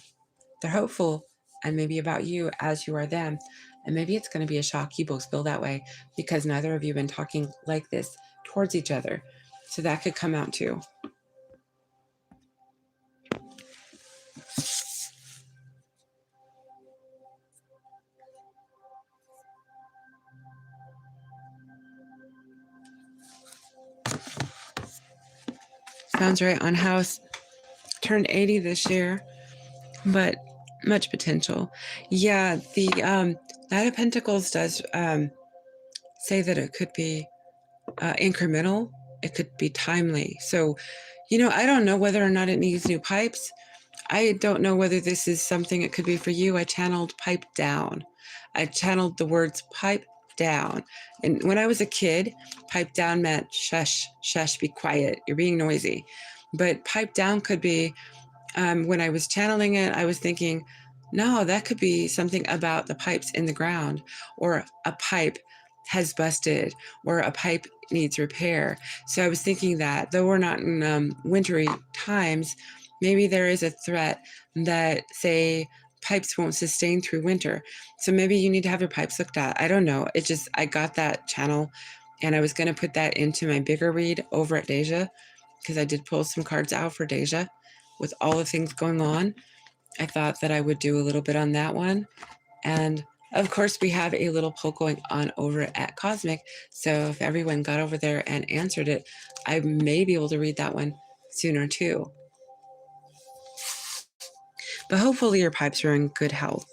They're hopeful and maybe about you as you are them. And maybe it's going to be a shock. You both feel that way because neither of you have been talking like this towards each other. So that could come out too. Sounds right on house. Turned 80 this year, but much potential. Yeah, the Knight of Pentacles does say that it could be incremental. It could be timely. So, I don't know whether or not it needs new pipes. I don't know whether this is something it could be for you. I channeled pipe down. I channeled the words pipe down. And when I was a kid, pipe down meant shush, shush, be quiet. You're being noisy. But pipe down could be, when I was channeling it, I was thinking, no, that could be something about the pipes in the ground, or a pipe has busted, or a pipe needs repair. So I was thinking that, though we're not in wintry times, maybe there is a threat that, say, pipes won't sustain through winter. So maybe you need to have your pipes looked at. I don't know. I got that channel, and I was going to put that into my bigger read over at Deja, because I did pull some cards out for Deja with all the things going on. I thought that I would do a little bit on that one. And of course, we have a little poll going on over at Cosmic. So if everyone got over there and answered it, I may be able to read that one sooner too. But hopefully your pipes are in good health,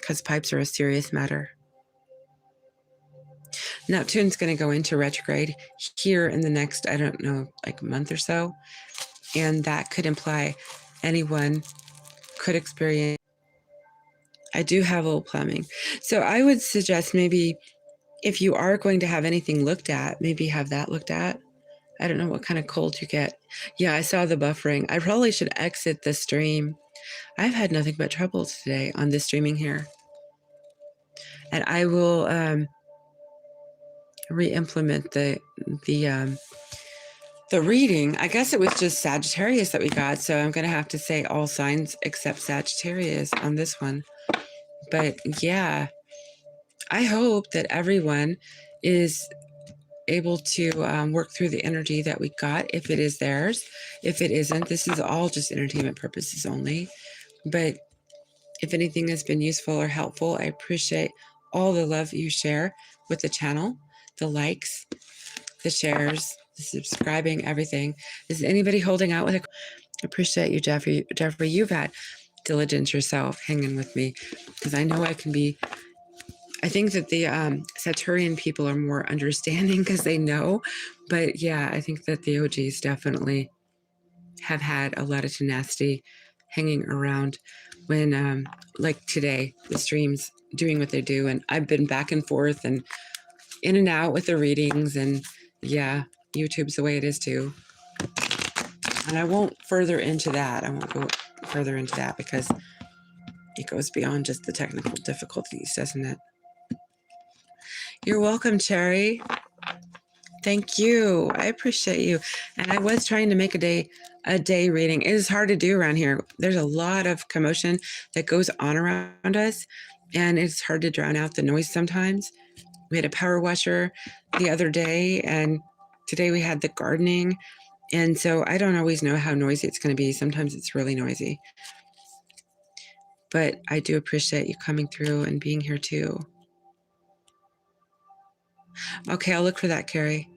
because pipes are a serious matter. Neptune's going to go into retrograde here in the next, I don't know, like a month or so. And that could imply anyone could experience. I do have a little plumbing. So I would suggest maybe if you are going to have anything looked at, maybe have that looked at. I don't know what kind of cold you get. Yeah, I saw the buffering. I probably should exit the stream. I've had nothing but trouble today on this streaming here. And I will re-implement the reading. I guess it was just Sagittarius that we got, so I'm going to have to say all signs except Sagittarius on this one. But yeah, I hope that everyone is able to work through the energy that we got, if it is theirs. If it isn't, this is all just entertainment purposes only. But if anything has been useful or helpful, I appreciate all the love you share with the channel, the likes, the shares, the subscribing, everything. Is anybody holding out with a... I appreciate you, Jeffrey. Jeffrey, you've had diligence yourself hanging with me, because I know I can be I think that the Saturnian people are more understanding because they know. But yeah, I think that the OGs definitely have had a lot of tenacity hanging around when, like today, the streams doing what they do. And I've been back and forth and in and out with the readings. And yeah, YouTube's the way it is too. And I won't further into that. I won't go further into that because it goes beyond just the technical difficulties, doesn't it? You're welcome, Cherry. Thank you. I appreciate you. And I was trying to make a day reading. It is hard to do around here. There's a lot of commotion that goes on around us, and it's hard to drown out the noise sometimes. We had a power washer the other day, and today we had the gardening. And so I don't always know how noisy it's going to be. Sometimes it's really noisy. But I do appreciate you coming through and being here too. Okay, I'll look for that, Carrie.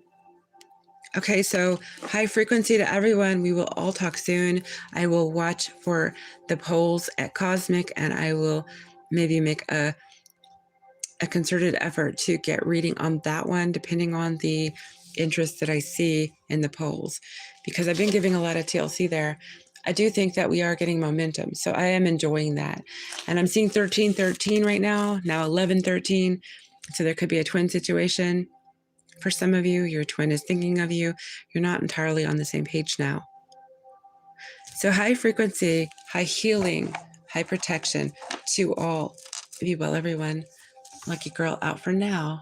Okay, so high frequency to everyone. We will all talk soon. I will watch for the polls at Cosmic, and I will maybe make a concerted effort to get reading on that one, depending on the interest that I see in the polls, because I've been giving a lot of TLC there. I do think that we are getting momentum, so I am enjoying that. And I'm seeing 1313 right now 1113. So there could be a twin situation. For some of you, your twin is thinking of you. You're not entirely on the same page now. So high frequency, high healing, high protection to all. Be well, everyone. Lucky girl out for now.